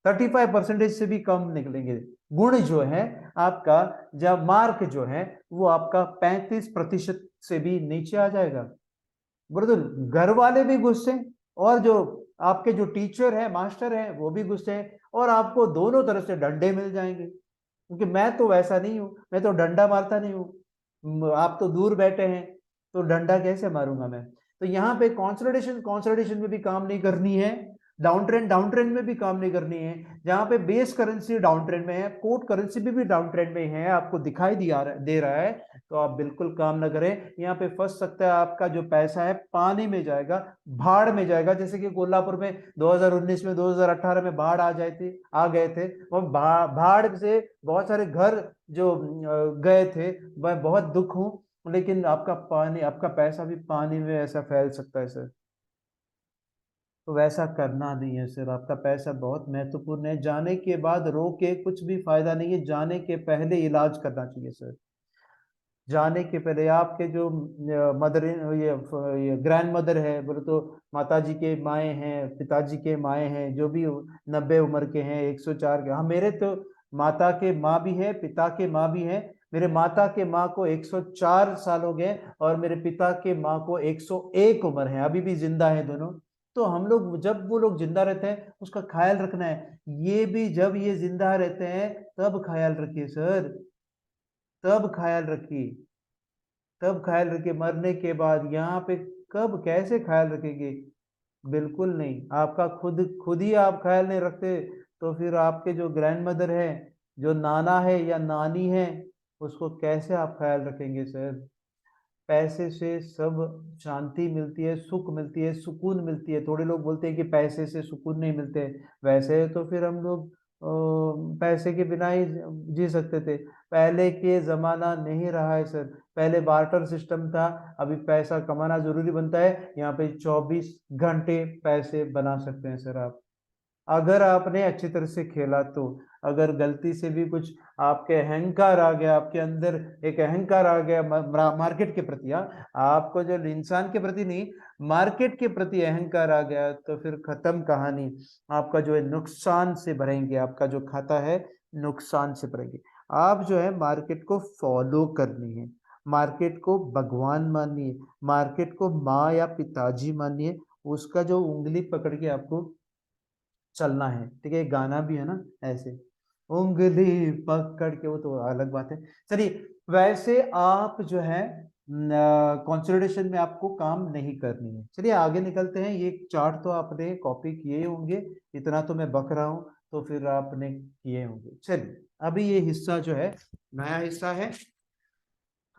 35% से भी कम निकलेंगे। गुण जो है आपका, जब मार्क जो है वो आपका 35% से भी नीचे आ जाएगा। बरदुल, घर वाले भी गुस्से, और जो आपके जो टीचर है, मास्टर है, वो भी गुस्से हैं, और आपको दोनों तरफ से डंडे मिल जाएंगे, क्योंकि मैं तो वैसा नहीं हूं, मैं तो डंडा मारता नहीं हूं, आप तो दूर बैठे हैं, तो डंडा कैसे मारूंगा मैं। तो यहाँ पे कॉन्सोलिडेशन में भी काम नहीं करनी है, डाउन ट्रेंड में भी काम नहीं करनी है। जहां पे बेस करेंसी डाउन ट्रेंड में है, कोट करेंसी भी डाउन ट्रेंड में है, आपको दिखाई दे रहा है, तो आप बिल्कुल काम ना करें। यहाँ पे फंस सकता है, आपका जो पैसा है पानी में जाएगा, भाड़ में जाएगा, जैसे कि कोल्हापुर में 2019 में 2018 में बाढ़ आ गए थे, और भाड़ से बहुत सारे घर जो गए थे, वह बहुत दुख हूं, लेकिन आपका पानी, आपका पैसा भी पानी में ऐसा फैल सकता है सर, तो वैसा करना नहीं है सर। आपका पैसा बहुत महत्वपूर्ण है, जाने के बाद रो के कुछ भी फायदा नहीं है, जाने के पहले इलाज करना चाहिए सर। जाने के पहले आपके जो मदर, ये ग्रैंड मदर है बोले तो, माता जी के माए हैं, पिताजी के माए हैं, जो भी 90 उम्र के हैं, 104 के, हाँ मेरे तो माता के माँ भी है, पिता के माँ भी है। मेरे माता के माँ को 104 साल हो गए और मेरे पिता के माँ को 101 उम्र है, अभी भी जिंदा है दोनों। तो हम लोग, जब वो लोग जिंदा रहते हैं उसका ख्याल रखना है, ये भी जब ये जिंदा रहते हैं तब ख्याल रखिए सर, तब ख्याल रखिए, तब ख्याल रखिए। मरने के बाद यहाँ पे कब कैसे ख्याल रखेंगे, बिल्कुल नहीं। आपका खुद खुद ही आप ख्याल नहीं रखते तो फिर आपके जो ग्रैंड मदर है, जो नाना है या नानी है, उसको कैसे आप ख्याल रखेंगे सर? पैसे से सब शांति मिलती है, सुख मिलती है, सुकून मिलती है। थोड़े लोग बोलते हैं कि पैसे से सुकून नहीं मिलते। वैसे तो फिर हम लोग पैसे के बिना ही जी सकते थे। पहले के जमाना नहीं रहा है सर। पहले बार्टर सिस्टम था, अभी पैसा कमाना जरूरी बनता है। यहाँ पे 24 घंटे पैसे बना सकते हैं सर आप, अगर आपने अच्छी तरह से खेला तो। अगर गलती से भी कुछ आपके अहंकार आ गया, आपके अंदर एक अहंकार आ गया मार्केट के प्रति, हाँ, आपको जो इंसान के प्रति नहीं, मार्केट के प्रति अहंकार आ गया, तो फिर खत्म कहानी। आपका जो है नुकसान से भरेंगे, आपका जो खाता है नुकसान से भरेंगे। आप जो है मार्केट को फॉलो करनी है, मार्केट को भगवान मानिए, मार्केट को माँ या पिताजी मानिए, उसका जो उंगली पकड़ के आपको चलना है। ठीक है, गाना भी है ना ऐसे, उंगली पकड़ के, वो तो अलग बात है। चलिए, वैसे आप जो है कंसोलिडेशन में आपको काम नहीं करनी है। चलिए आगे निकलते हैं। ये चार्ट तो आपने कॉपी किए होंगे, इतना तो मैं बक रहा हूं, तो फिर आपने किए होंगे। चलिए, अभी ये हिस्सा जो है नया हिस्सा है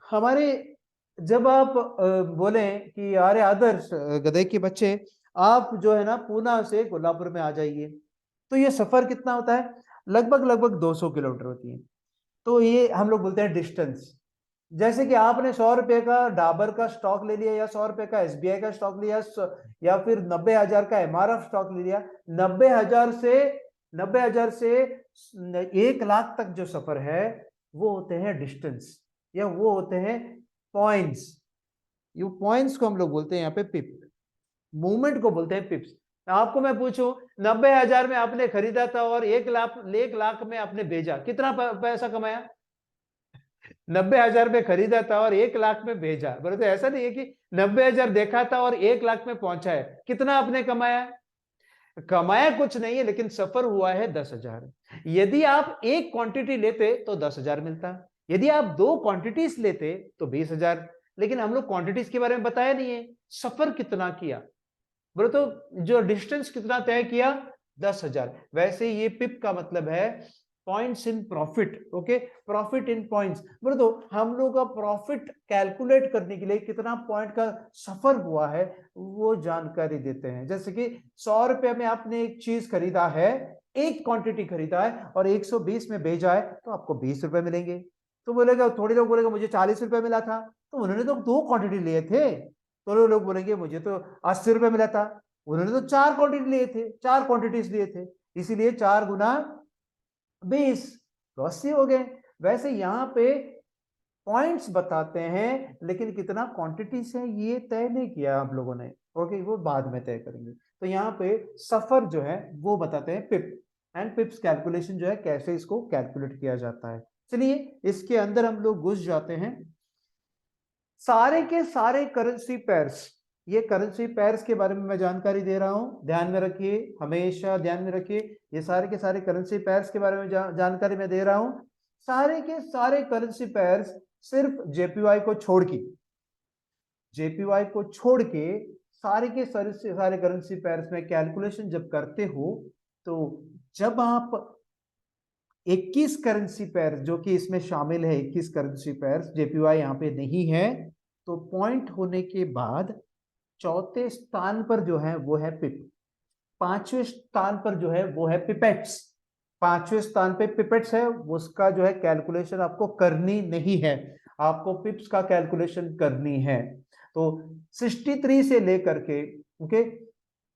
हमारे। जब आप बोले कि अरे आदर्श गधे के बच्चे, आप जो है ना पूना से कोल्हापुर में आ जाइए, तो ये सफर कितना होता है? लगभग लगभग 200 किलोमीटर होती है। तो ये हम लोग बोलते हैं डिस्टेंस। जैसे कि आपने 100 रुपए का डाबर का स्टॉक ले लिया, या 100 रुपए का एसबीआई का स्टॉक लिया, या फिर 90,000 का एमआरएफ स्टॉक ले लिया। 90,000 से 1 लाख तक जो सफर है, वो होते हैं डिस्टेंस, या वो होते हैं पॉइंट्स। ये पॉइंट्स को हम लोग बोलते हैं यहाँ पे पिप, मूवमेंट को बोलते हैं पिप्स। आपको मैं पूछूं, 90,000 में आपने खरीदा था और 1 लाख में आपने भेजा, कितना पैसा कमाया? 90,000 में खरीदा था और 1 लाख में भेजा, बरं तो ऐसा नहीं है कि 90,000 देखा था और 1 लाख में पहुंचा है। कितना आपने कमाया? कमाया कुछ नहीं है, लेकिन सफर हुआ है 10,000। यदि आप एक क्वांटिटी लेते तो 10,000 मिलता, यदि आप 2 क्वांटिटीज लेते तो 20,000। लेकिन हम लोग क्वांटिटीज के बारे में बताया नहीं है, सफर कितना किया, बोले तो जो डिस्टेंस कितना तय किया, 10,000। वैसे ये पिप का मतलब है points in profit. Okay, profit in points. बोले तो हम लोग का प्रॉफिट कैलकुलेट करने के लिए कितना पॉइंट का सफर हुआ है, वो जानकारी देते हैं। जैसे कि 100 रुपए में आपने एक चीज खरीदा है, एक क्वांटिटी खरीदा है, और 120 में भेजा है, तो आपको 20 रुपए मिलेंगे। तो बोलेगा, थोड़े लोग बोलेगा मुझे 40 रुपए मिला था, तो उन्होंने तो 2 क्वांटिटी लिए थे। तो लोग बोलेंगे मुझे तो 80 रुपए मिला था, उन्होंने तो 4 क्वांटिटी लिए थे, 4 क्वांटिटीज लिए थे, इसीलिए 4 गुना 20, तो 80 हो गए। वैसे यहाँ पे पॉइंट्स बताते हैं, लेकिन कितना क्वांटिटीज है ये तय नहीं किया आप लोगों ने। ओके, वो बाद में तय करेंगे। तो यहाँ पे सफर जो है वो बताते हैं पिप, एंड पिप्स कैलकुलेशन जो है कैसे इसको कैलकुलेट किया जाता है। चलिए इसके अंदर हम लोग घुस जाते हैं। सारे के सारे करेंसी पेयर्स, ये करेंसी पेयर्स के बारे में मैं जानकारी दे रहा हूं, ध्यान में रखिए, हमेशा ध्यान में रखिए। ये सारे के सारे करेंसी पेयर्स के बारे में जानकारी मैं दे रहा हूं। सारे के सारे करेंसी पेयर्स सिर्फ जेपीवाई को छोड़ के, जेपीवाई को छोड़ के सारे के सारे करेंसी पेयर्स में कैलकुलेशन जब करते हो, तो जब आप 21 करेंसी पेयर जो कि इसमें शामिल है, 21 करेंसी पेयर, जेपीवाई यहाँ पे नहीं है, तो पॉइंट होने के बाद चौथे स्थान पर जो है वो है पिप, पांचवें स्थान पर जो है वो है पिपेट्स। पांचवें स्थान पे पिपेट्स है, उसका जो है कैलकुलेशन आपको करनी नहीं है, आपको पिप्स का कैलकुलेशन करनी है। तो 63 से लेकर के ओके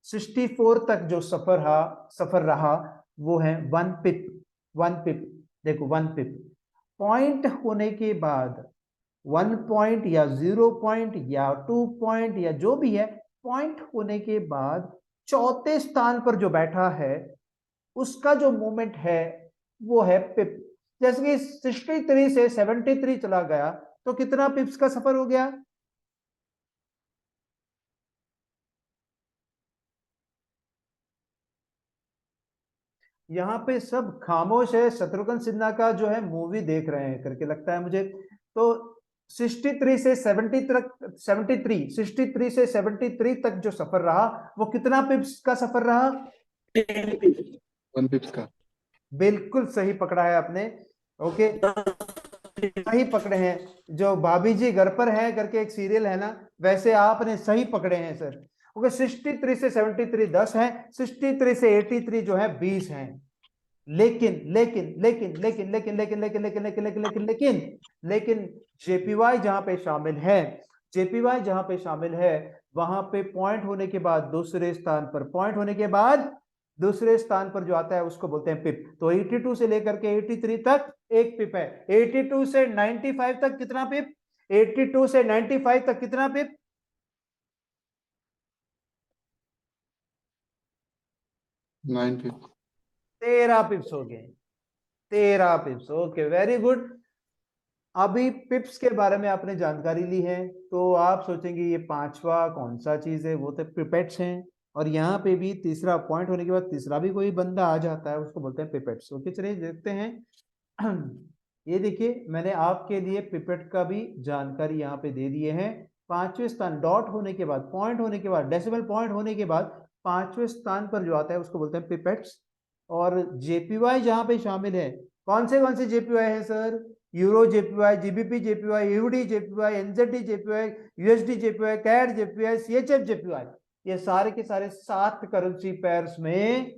64 तक जो सफर रहा वो है 1 पिप। 1 पिप, देखो 1 पिप पॉइंट होने के बाद, 1 पॉइंट या 0 पॉइंट या 2 पॉइंट या जो भी है, पॉइंट होने के बाद चौथे स्थान पर जो बैठा है उसका जो मूवमेंट है वो है पिप। जैसे कि 63 से 73 चला गया, तो कितना पिप्स का सफर हो गया? यहाँ पे सब खामोश है, शत्रुघ्न सिन्हा का जो है मूवी देख रहे हैं करके लगता है मुझे। तो 63 से 70 तक, 63 से 73 तक जो सफर रहा वो कितना पिप्स का सफर रहा? 1 पिप्स का। बिल्कुल सही पकड़ा है आपने। ओके, सही पकड़े हैं। जो भाभी जी घर पर हैं करके एक सीरियल है ना, वैसे आपने सही पकड़े हैं सर। ओके, 63 से 73 10 है, 63 से 83 जो है 20 है। लेकिन लेकिन लेकिन लेकिन लेकिन लेकिन लेकिन लेकिन लेकिन लेकिन लेकिन लेकिन लेकिन जेपीवाई जहां पे शामिल है, जेपीवाई जहां पे शामिल है, वहां पे पॉइंट होने के बाद दूसरे स्थान पर, पॉइंट होने के बाद दूसरे स्थान पर जो आता है उसको बोलते हैं पिप। तो 82 से लेकर के 83 तक एक पिप है। 82 से 95 तक कितना पिप? 82 से 95 तक कितना पिप? 9 पिप्स। 13 पिप्स हो गए, 13 पिप्स। Okay, very good. अभी पिप्स के बारे में आपने जानकारी ली है, तो आप सोचेंगे ये पांचवा कौन सा चीज है? वो तो पिपेट्स हैं। और यहाँ पे भी तीसरा पॉइंट होने के बाद तीसरा भी कोई बंदा आ जाता है, उसको बोलते हैं पिपेट्स। ओके, चलिए देखते हैं। ये देखिए, मैंने आपके लिए पिपेट का भी जानकारी यहाँ पे दे दिए हैं। पांचवें स्थान, डॉट होने के बाद, पॉइंट होने के बाद, डेसिमल पॉइंट होने के बाद पांचवें स्थान पर जो आता है उसको बोलते हैं पिपेट्स। और जेपीवाई जहां पे शामिल है, कौन से जेपीवाई है sir? Euro JPY, GBP JPY, UD JPY, NZD JPY, USD JPY, CAD JPY, CHF JPY, ये सारे के सारे 7 करेंसी पेयर्स में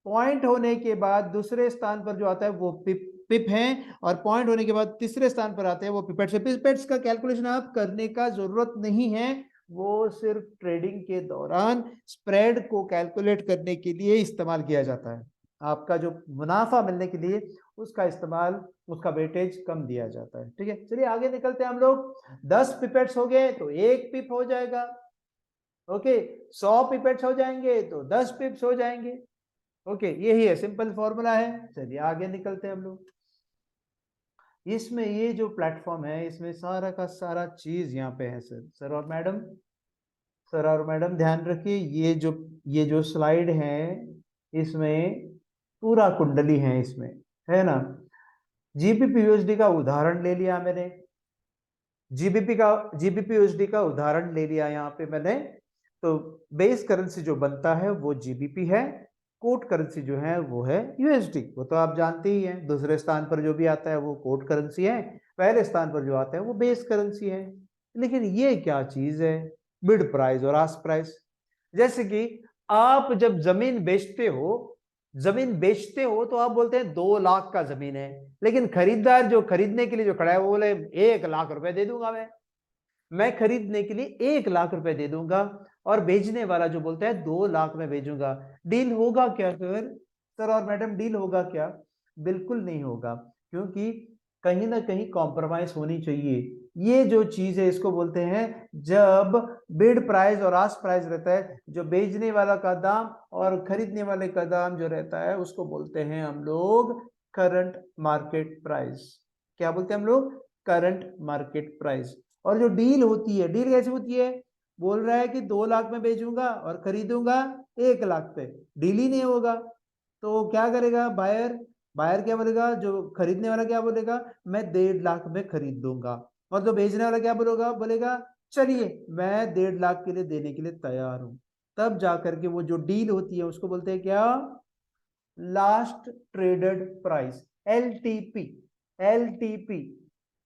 पॉइंट होने के बाद दूसरे स्थान पर जो आता है वो पिप है, और पॉइंट होने के बाद तीसरे स्थान पर आते हैं वो पिपेट्स है। पिपेट्स का कैलकुलेशन आप करने का जरूरत नहीं है, वो सिर्फ ट्रेडिंग के दौरान स्प्रेड को कैलकुलेट करने के लिए इस्तेमाल किया जाता है। आपका जो मुनाफा मिलने के लिए उसका इस्तेमाल, उसका वेटेज कम दिया जाता है। ठीक है, चलिए आगे निकलते हैं हम लोग। 10 पिपेट्स हो गए तो एक पिप हो जाएगा। ओके, 100 पिपेट्स हो जाएंगे तो 10 पिप्स हो जाएंगे। ओके, यही है, सिंपल फॉर्मूला है। चलिए आगे निकलते हैं हम लोग। इसमें ये जो प्लेटफॉर्म है, इसमें सारा का सारा चीज यहाँ पे है सर। सर और मैडम, सर और मैडम ध्यान रखिए, ये जो स्लाइड है इसमें पूरा कुंडली है इसमें, है ना। जीबीपी यूएसडी का उदाहरण ले लिया मैंने, जीबीपी यूएसडी का उदाहरण ले लिया यहाँ पे मैंने। तो बेस करेंसी जो बनता है वो जीबीपी है, कोट करेंसी जो है वो है यूएसडी। वो तो आप जानते ही हैं, दूसरे स्थान पर जो भी आता है वो कोट करेंसी है, पहले स्थान पर जो आता है वो बेस करेंसी है। लेकिन ये क्या चीज है? बिड प्राइस और आस्क प्राइस। जैसे कि आप जब जमीन बेचते हो, जमीन बेचते हो तो आप बोलते हैं 2 लाख का जमीन है, लेकिन खरीदार जो खरीदने के लिए जो खड़ा है वो बोले 1 लाख रुपए दे दूंगा मैं खरीदने के लिए 1 लाख रुपए दे दूंगा, और बेचने वाला जो बोलता है 2 लाख में भेजूंगा। डील होगा क्या सर? सर और मैडम, डील होगा क्या? बिल्कुल नहीं होगा, क्योंकि कहीं ना कहीं कॉम्प्रोमाइज होनी चाहिए। ये जो चीज है इसको बोलते हैं, जब बिड प्राइस और आस्क प्राइस रहता है, जो बेचने वाला का दाम और खरीदने वाले का दाम जो रहता है उसको बोलते हैं हम लोग करंट मार्केट प्राइस। क्या बोलते हैं हम लोग? Current market price. और जो डील होती है, डील कैसे होती है? बोल रहा है कि 2 लाख में बेचूंगा और खरीदूंगा 1 लाख पे, डील ही नहीं होगा। तो क्या करेगा बायर? बायर क्या बोलेगा? जो खरीदने वाला क्या बोलेगा? मैं 1.5 लाख में खरीद दूंगा। और जो बेचने वाला क्या बोलेगा? बोलेगा चलिए मैं 1.5 लाख के लिए देने के लिए तैयार हूं। तब जाकर के वो जो डील होती है उसको बोलते हैं क्या? Last traded price, LTP. LTP,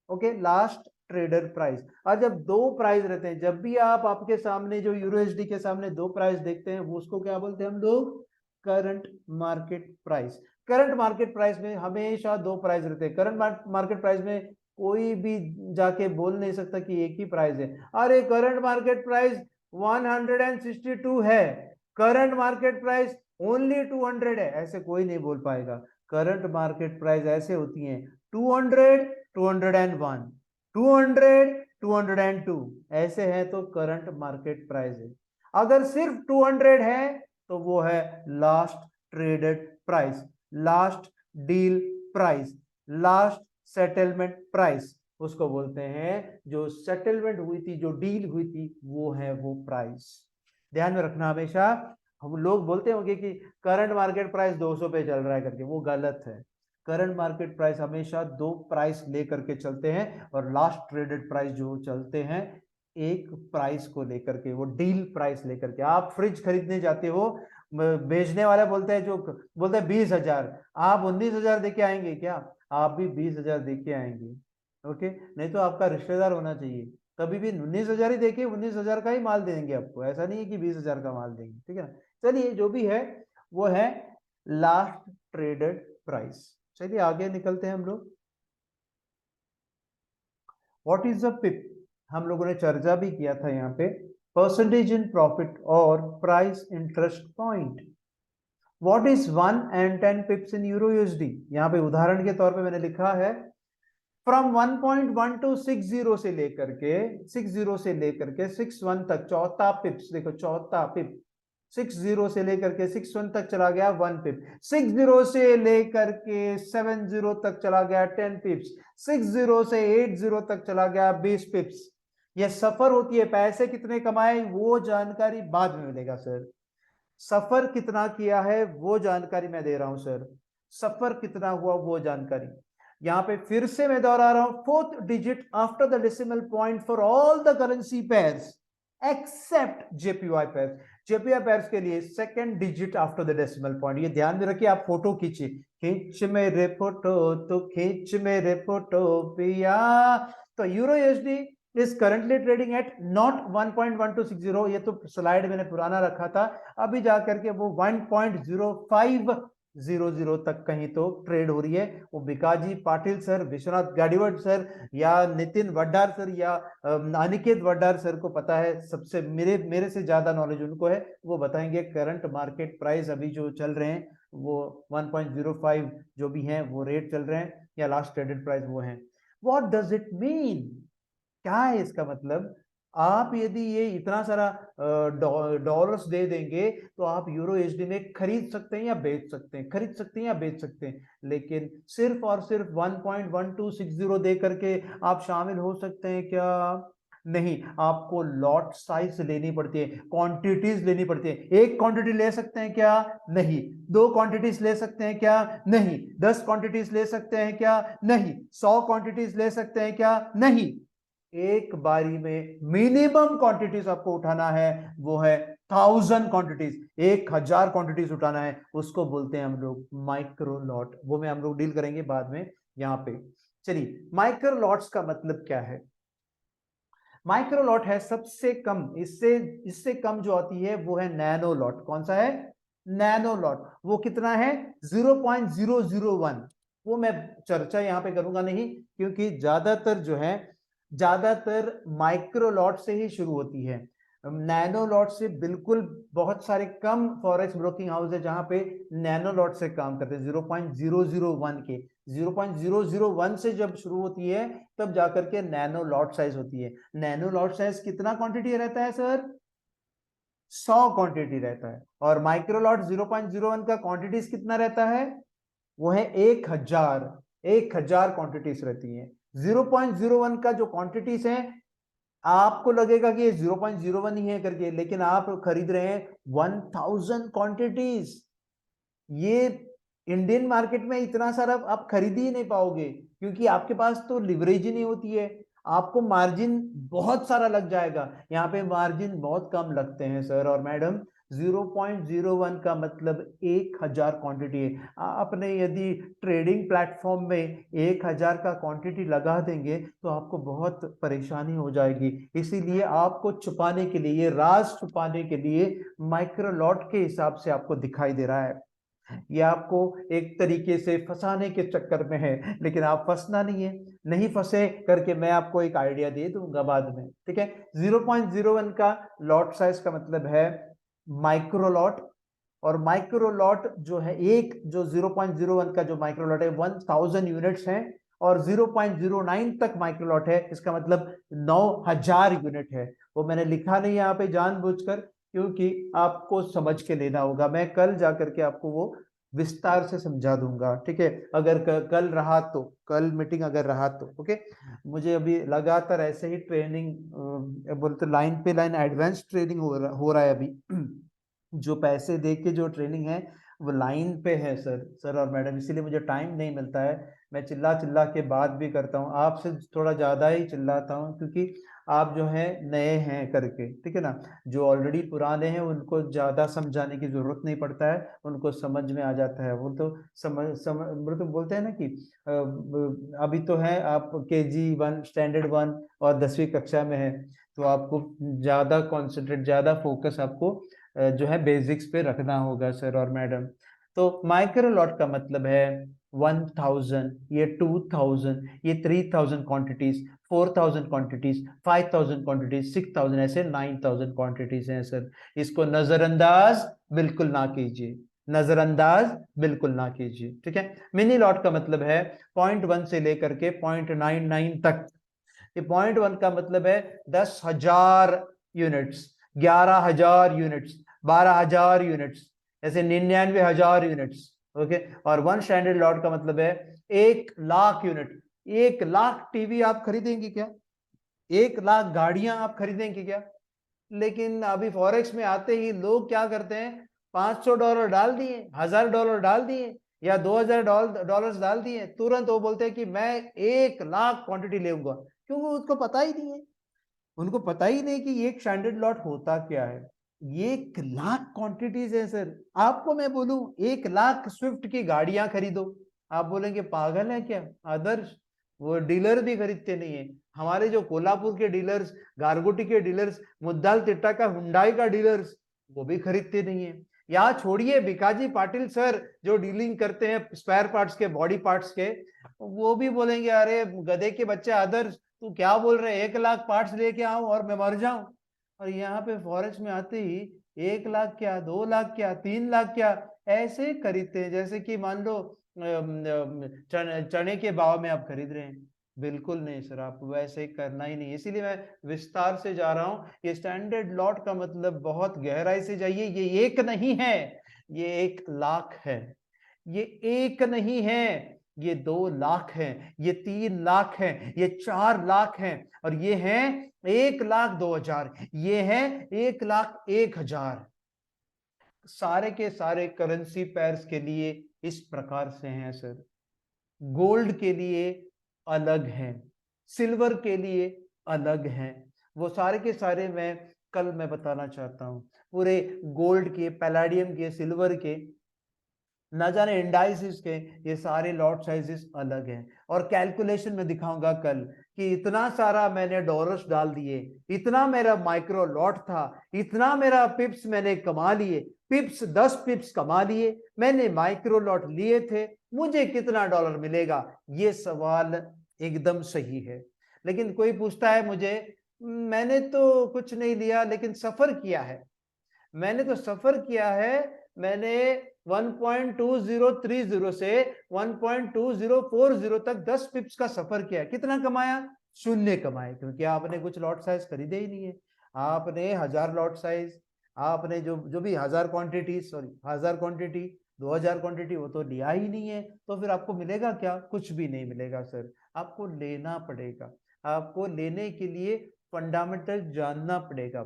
okay, last trader price. और जब दो प्राइस रहते हैं, जब भी आप आपके सामने जो यूरोएसडी के सामने 2 प्राइस देखते हैं, वो उसको क्या बोलते हैं हम लोग? Current market price. Current market price में हमेशा 2 प्राइस रहते हैं। करंट मार्केट प्राइस में कोई भी जाके बोल नहीं सकता कि एक ही प्राइस है। अरे करंट मार्केट प्राइस 162 है, करंट मार्केट प्राइस ओनली 200 है, ऐसे कोई नहीं बोल पाएगा। करंट मार्केट प्राइस ऐसे होती हैं 200, 201, 200, 202, ऐसे है तो करंट मार्केट प्राइस है। अगर सिर्फ 200 है तो वो है last traded price, last deal price, last settlement price, उसको बोलते हैं। जो सेटलमेंट हुई थी, जो डील हुई थी, वो है वो प्राइस। ध्यान में रखना हमेशा। हम लोग बोलते होंगे कि करंट मार्केट प्राइस 200 पे चल रहा है करके, वो गलत है। करंट मार्केट प्राइस हमेशा 2 प्राइस लेकर के चलते हैं और लास्ट ट्रेडेड प्राइस जो चलते हैं एक प्राइस को लेकर के, वो डील प्राइस लेकर के। आप फ्रिज खरीदने जाते हो, बेचने वाला बोलता है, जो बोलता है 20,000, आप 19,000 दे के आएंगे क्या? आप भी 20,000 दे के आएंगे। ओके, नहीं तो आपका रिश्तेदार होना चाहिए, कभी भी 19,000 ही देके 19,000 का ही माल देंगे आपको, ऐसा नहीं है कि 20,000 का माल देंगे, ठीक है ना। चलिए, जो भी है वो है लास्ट ट्रेडेड प्राइस। चलिए आगे निकलते हैं हम लोग। व्हाट इज अ पिप? हम लोगों ने चर्चा भी किया था यहाँ पे, परसेंटेज इन प्रॉफिट और price interest point. What is 1 and 10 पिप्स in euro USD? यहाँ पे उदाहरण के तौर पे मैंने लिखा है फ्रॉम 1.1 to 60 से लेकर के 61 तक, चौथा पिप्स, देखो चौथा पिप 60 से लेकर के 61 तक चला गया 1 पिप, 60 से लेकर के 70 तक चला गया 10 पिप्स, 60 से 80 तक चला गया 20 पिप्स। ये सफर होती है। पैसे कितने कमाए वो जानकारी बाद में मिलेगा सर, सफर कितना किया है वो जानकारी मैं दे रहा हूं सर, सफर कितना हुआ वो जानकारी। यहां पे फिर से मैं दोहरा रहा हूं, 4th digit after the decimal point for all the currency pairs except JPY pairs. JPY pairs के लिए 2nd digit after the decimal point. ये ध्यान में रखिए, आप फोटो खींचिए, खींच मेरे फोटो तो खींच मेरे फोटो पिया। तो euro USD is currently trading at not 1.1260, ये तो स्लाइड मैंने पुराना रखा था, अभी जाकर के वो 1.0500 तक कहीं तो ट्रेड हो रही है। वो बिकाजी पाटिल सर, विश्वनाथ गाडीवट सर या नितिन वड्डार सर या अनिकेत वड्डार सर को पता है, सबसे मेरे से ज्यादा नॉलेज उनको है, वो बताएंगे करंट मार्केट प्राइस अभी जो चल रहे हैं वो 1.05 जो भी हैं वो रेट चल रहे हैं, या लास्ट ट्रेडेड प्राइस वो हैं। What does it mean? क्या है इसका मतलब? आप यदि ये इतना सारा डॉलर्स दे देंगे तो आप यूरो एचडी में खरीद सकते हैं या बेच सकते हैं, खरीद सकते हैं या बेच सकते हैं, लेकिन सिर्फ और सिर्फ 1.1260 दे करके आप शामिल हो सकते हैं क्या? नहीं, आपको लॉट साइज लेनी पड़ती है, क्वांटिटीज लेनी पड़ती है। एक क्वांटिटी ले सकते हैं क्या? नहीं। 2 क्वांटिटीज ले सकते हैं क्या? नहीं। 10 क्वांटिटीज ले सकते हैं क्या? नहीं। 100 क्वांटिटीज ले सकते हैं क्या? नहीं। एक बारी में मिनिमम क्वांटिटीज आपको उठाना है, वो है 1000 क्वांटिटीज, 1000 क्वांटिटीज उठाना है, उसको बोलते हैं हम लोग माइक्रो लॉट। वो में हम लोग डील करेंगे बाद में यहाँ पे। चलिए, माइक्रो लॉट्स का मतलब क्या है? माइक्रो लॉट है सबसे कम, इससे कम जो आती है वो है नैनो लॉट। कौन सा है? Nano lot. वो कितना है? 0.001। वो मैं चर्चा यहाँ पे करूंगा नहीं, क्योंकि ज्यादातर माइक्रो लॉट से ही शुरू होती है। नैनो लॉट से बिल्कुल बहुत सारे कम फॉरेक्स ब्रोकिंग हाउस है जहां पे नैनो लॉट से काम करते हैं, 0.001 के। 0.001 से जब शुरू होती है तब जाकर के नैनो लॉट साइज होती है। नैनो लॉट साइज कितना क्वांटिटी रहता है सर? 100 क्वांटिटी रहता है। और माइक्रो लॉट 0.01 का क्वांटिटीज कितना रहता है? वो है 1000 क्वांटिटीज रहती है। 0.01 का जो क्वांटिटीज है, आपको लगेगा कि ये 0.01 ही है करके, लेकिन आप खरीद रहे हैं 1000 क्वांटिटीज। ये इंडियन मार्केट में इतना सारा आप खरीद ही नहीं पाओगे, क्योंकि आपके पास तो लिवरेज ही नहीं होती है। आपको मार्जिन बहुत सारा लग जाएगा, यहाँ पे मार्जिन बहुत कम लगते हैं सर और मैडम। 0.01 का मतलब 1000 क्वांटिटी है। आपने यदि ट्रेडिंग प्लेटफॉर्म में 1000 का क्वांटिटी लगा देंगे तो आपको बहुत परेशानी हो जाएगी। इसीलिए आपको छुपाने के लिए, ये राज छुपाने के लिए माइक्रो लॉट के हिसाब से आपको दिखाई दे रहा है। ये आपको एक तरीके से फंसाने के चक्कर में है, लेकिन आप फंसना नहीं है, नहीं फंसे करके मैं आपको एक आइडिया दे दूंगा बाद में, ठीक है। 0.01 का लॉट साइज का मतलब है माइक्रो लॉट, और माइक्रो लॉट जो है जो 0.01 का जो माइक्रो लॉट है 1000 यूनिट्स हैं, और 0.09 तक माइक्रो लॉट है, इसका मतलब 9000 यूनिट है। वो मैंने लिखा नहीं यहाँ पे जानबूझकर, क्योंकि आपको समझ के लेना होगा। मैं कल जाकर के आपको वो विस्तार से समझा दूंगा, ठीक है। अगर कल रहा तो, कल मीटिंग अगर रहा तो ओके। मुझे अभी लगातार ऐसे ही ट्रेनिंग बोलते लाइन पे लाइन एडवांस ट्रेनिंग हो रहा है अभी। जो पैसे दे के जो ट्रेनिंग है वो लाइन पे है सर और मैडम, इसीलिए मुझे टाइम नहीं मिलता है। मैं चिल्ला चिल्ला के बात भी करता हूँ, आपसे थोड़ा ज्यादा ही चिल्लाता हूँ, क्योंकि आप जो है नए हैं करके, ठीक है ना। जो ऑलरेडी पुराने हैं उनको ज्यादा समझाने की जरूरत नहीं पड़ता है, उनको समझ में आ जाता है। वो तो वो तो बोलते हैं ना कि अभी तो है आप KG 1 स्टैंडर्ड 1 और 10वीं कक्षा में है, तो आपको ज्यादा कॉन्सेंट्रेट, ज्यादा फोकस आपको जो है बेसिक्स पे रखना होगा सर और मैडम। तो माइक्रो लॉट का मतलब है 1000, ये 2000, ये 3000 क्वांटिटीज, 4000 क्वांटिटीज, 5000 क्वांटिटीज, 6000, ऐसे 9000 क्वांटिटीज हैं सर। इसको नजरअंदाज बिल्कुल ना कीजिए, नजरअंदाज बिल्कुल ना कीजिए, ठीक है। मिनी लॉट का मतलब है 0.1 से लेकर के 0.99 तक। ये 0.1 का मतलब है 10,000 यूनिट्स, 11,000 यूनिट्स, 12,000 यूनिट्स, ऐसे 99,000 यूनिट्स, ओके। और 1 स्टैंडर्ड लॉट का मतलब है 1,00,000 यूनिट। 1,00,000 टीवी आप खरीदेंगे क्या? 1,00,000 गाड़ियां आप खरीदेंगे क्या? लेकिन अभी फॉरेक्स में आते ही लोग क्या करते हैं, $500 डाल दिए, $1,000 डाल दिए, या $2,000 डाल दिए, तुरंत वो बोलते हैं कि मैं 1,00,000 क्वांटिटी लेऊंगा, क्योंकि उसको पता ही नहीं है। उनको पता ही नहीं कि एक स्टैंडर्ड लॉट होता क्या है। 1,00,000 क्वांटिटीज है सर। आपको मैं बोलूं 1,00,000 स्विफ्ट की गाड़ियां खरीदो, आप बोलेंगे पागल है क्या आदर्श, वो डीलर भी खरीदते नहीं है। हमारे जो कोल्हापुर के डीलर्स, गारगोटी के डीलर्स, मुद्दाल तिट्टा का, हुंडई का डीलर्स, वो भी खरीदते नहीं है। यहाँ छोड़िए भिकाजी पाटिल सर जो डीलिंग करते हैं स्पेयर पार्ट्स के, बॉडी पार्ट्स के, वो भी बोलेंगे अरे गधे के बच्चे आदर्श, तू क्या बोल रहे हैं, 1,00,000 पार्ट्स लेके आऊं और मैं मर जाऊं। और यहाँ पे फॉरेक्स में आते ही 1,00,000 क्या, 2,00,000 क्या, 3,00,000 क्या, ऐसे खरीदते हैं जैसे कि मान लो चने के भाव में आप खरीद रहे हैं। बिल्कुल नहीं सर, आप वैसे करना ही नहीं। इसीलिए मैं विस्तार से जा रहा हूँ। ये स्टैंडर्ड लॉट का मतलब बहुत गहराई से जाइए। ये एक नहीं है, ये 1,00,000 है। ये एक नहीं है, ये 2,00,000 है, ये 3,00,000 है, ये 4,00,000 है, और ये है 1,02,000, ये है 1,01,000। सारे के सारे करेंसी पेयर्स के लिए इस प्रकार से हैं सर। गोल्ड के लिए अलग हैं, सिल्वर के लिए अलग हैं। वो सारे के सारे मैं बताना चाहता हूं। पूरे गोल्ड के, पैलाडियम के, सिल्वर के, ना जाने इंडाइसिस के, ये सारे लॉट साइजेस अलग हैं। और कैलकुलेशन में दिखाऊंगा कल कि इतना सारा मैंने डॉलर्स डाल दिए, इतना मेरा माइक्रो लॉट था, इतना मेरा पिप्स मैंने कमा लिए, पिप्स 10 पिप्स कमा लिए, मैंने माइक्रो लॉट लिए थे, मुझे कितना डॉलर मिलेगा। ये सवाल एकदम सही है। लेकिन कोई पूछता है मुझे, मैंने तो कुछ नहीं लिया लेकिन सफर किया है। मैंने तो सफर किया है, मैंने 1.2030 से 1.2040 तक 10 पिप्स का सफर किया। कितना कमाया? 0 कमाए, क्योंकि आपने कुछ लॉट साइज खरीदे ही नहीं है। आपने 1,000 लॉट साइज, आपने जो जो भी 1,000 क्वांटिटी, सॉरी 1,000 क्वांटिटी, 2,000 क्वांटिटी, वो तो लिया ही नहीं है। तो फिर आपको मिलेगा क्या? कुछ भी नहीं मिलेगा सर। आपको लेना पड़ेगा। आपको लेने के लिए फंडामेंटल जानना पड़ेगा,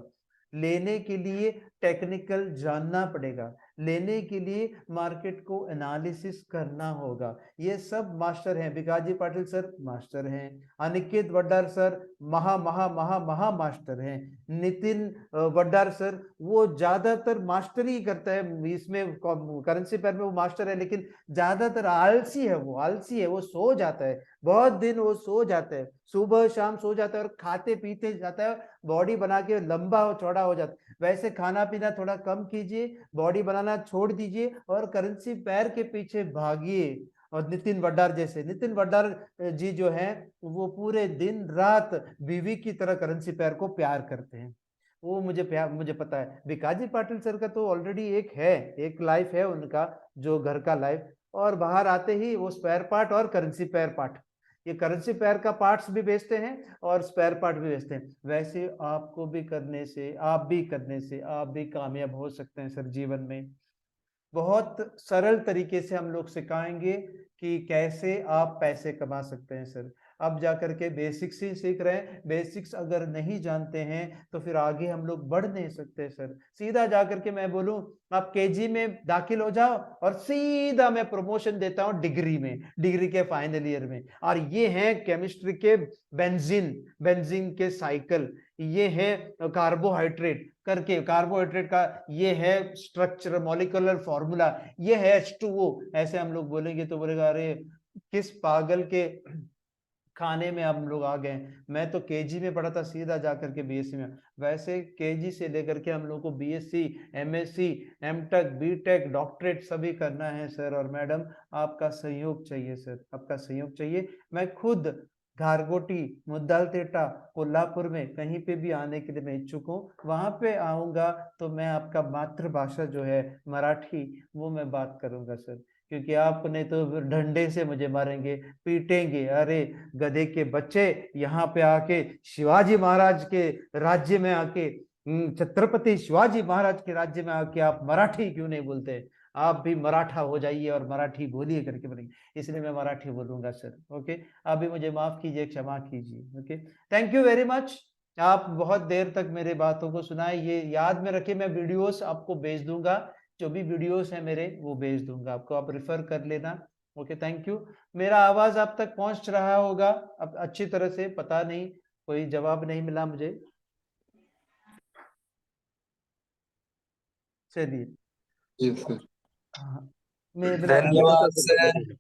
लेने के लिए टेक्निकल जानना पड़ेगा, लेने के लिए मार्केट को एनालिसिस करना होगा। ये सब मास्टर हैं। भिकाजी पाटिल सर मास्टर हैं, अनिकेत वड्डार सर महा महा महा महा मास्टर हैं, नितिन वड्डार सर वो ज्यादातर मास्टर ही करता है इसमें, करेंसी पेयर में वो मास्टर है, लेकिन ज्यादातर आलसी है। वो आलसी है, वो सो जाता है, बहुत दिन वो सो जाता है, सुबह शाम सो जाता है और खाते पीते जाता है, बॉडी बना के लंबा और चौड़ा हो जाता है। वैसे खाना पीना थोड़ा कम कीजिए, बॉडी बनाना छोड़ दीजिए और करेंसी पैर के पीछे भागिए। और नितिन वड्डार जैसे, नितिन वड्डार जी जो हैं वो पूरे दिन रात बीवी की तरह करेंसी पैर को प्यार करते हैं। वो मुझे पता है। भिकाजी पाटिल सर का तो ऑलरेडी एक है, एक लाइफ है उनका, जो घर का लाइफ, और बाहर आते ही वो स्पेयर पार्ट और करेंसी पैर पार्ट, ये करेंसी पेयर का पार्ट्स भी बेचते हैं और स्पेयर पार्ट भी बेचते हैं। वैसे आपको भी करने से, आप भी कामयाब हो सकते हैं सर जीवन में। बहुत सरल तरीके से हम लोग सिखाएंगे कि कैसे आप पैसे कमा सकते हैं सर। अब जा करके बेसिक्स ही सीख रहे हैं। बेसिक्स अगर नहीं जानते हैं तो फिर आगे हम लोग बढ़ नहीं सकते सर। सीधा जा करके मैं बोलूं आप केजी में दाखिल हो जाओ और सीधा मैं प्रमोशन देता हूं डिग्री में, डिग्री के फाइनल ईयर में। और ये है केमिस्ट्री के बेंजीन के साइकिल, ये है कार्बोहाइड्रेट करके, कार्बोहाइड्रेट का ये है स्ट्रक्चर, मॉलिक्यूलर फॉर्मूला, ये है H2O। ऐसे हम लोग बोलेंगे तो बोलेगा अरे किस पागल के खाने में हम लोग आ गए। मैं तो केजी में पढ़ा था, सीधा जाकर के बीएससी में। वैसे केजी से लेकर के हम लोग को BSc, MSc, MTech, BTech, doctorate सभी करना है सर। और मैडम आपका सहयोग चाहिए सर, आपका सहयोग चाहिए। मैं खुद गारगोटी, मुद्दालतेटा, कोल्हापुर में कहीं पे भी आने के लिए मैं इच्छुक हूँ। वहां पे आऊंगा तो मैं आपका मातृभाषा जो है मराठी, वो मैं बात करूंगा सर। क्योंकि आपने तो डंडे से मुझे मारेंगे, पीटेंगे। अरे गधे के बच्चे, यहाँ पे आके शिवाजी महाराज के राज्य में आके, छत्रपति शिवाजी महाराज के राज्य में आके आप मराठी क्यों नहीं बोलते? आप भी मराठा हो जाइए और मराठी बोलिए करके बोलेंगे, इसलिए मैं मराठी बोलूंगा सर। ओके, आप भी मुझे माफ कीजिए, क्षमा कीजिए। Okay, thank you very much. आप बहुत देर तक मेरे बातों को सुनाए, ये याद में रखिए। मैं वीडियोस आपको भेज दूंगा, जो भी वीडियोस है मेरे वो भेज दूंगा आपको, आप रेफर कर लेना। Okay, thank you. मेरा आवाज आप तक पहुंच रहा होगा अब अच्छी तरह से, पता नहीं कोई जवाब नहीं मिला मुझे। चलिए, जी सर। हाँ, मैं धन्यवाद सर।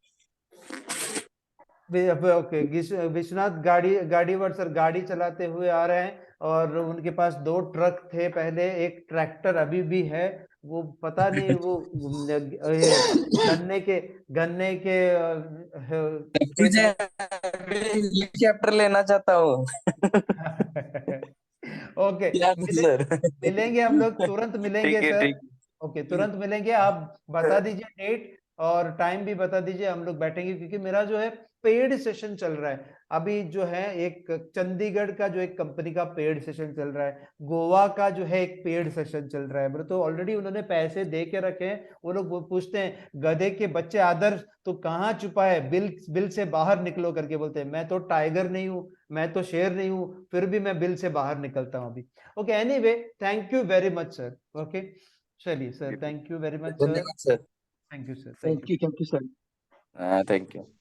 ओके, विश्वनाथ गाड़ीवर सर गाड़ी चलाते हुए आ रहे हैं और उनके पास 2 ट्रक थे पहले, एक ट्रैक्टर अभी भी है। वो पता नहीं वो गन्ने के खेत तुझे में हेलीकॉप्टर लेना चाहता हूँ। ओके, क्या सर? मिलेंगे हम लोग, तुरंत मिलेंगे ठीक है, सर। ठीक ओके, तुरंत मिलेंगे। आप बता दीजिए डेट और टाइम भी बता दीजिए, हम लोग बैठेंगे। क्योंकि मेरा जो है पेड सेशन चल रहा है अभी, जो है एक चंडीगढ़ का जो एक कंपनी का पेड सेशन चल रहा है, गोवा का जो है एक पेड सेशन चल रहा है। मतलब तो ऑलरेडी उन्होंने पैसे दे के रखे हैं। वो लोग वो पूछते हैं गधे के बच्चे आदर्श तो कहाँ छुपा है, बिल से बाहर निकलो करके बोलते हैं। मैं तो टाइगर नहीं हूँ, मैं तो शेर नहीं हूँ, फिर भी मैं बिल से बाहर निकलता हूँ अभी। Okay, anyway thank you very much sir. Okay, चलिए sir, thank you very much sir. धन्यवाद sir. Thank you sir, thank thank you. You sir. Thank you.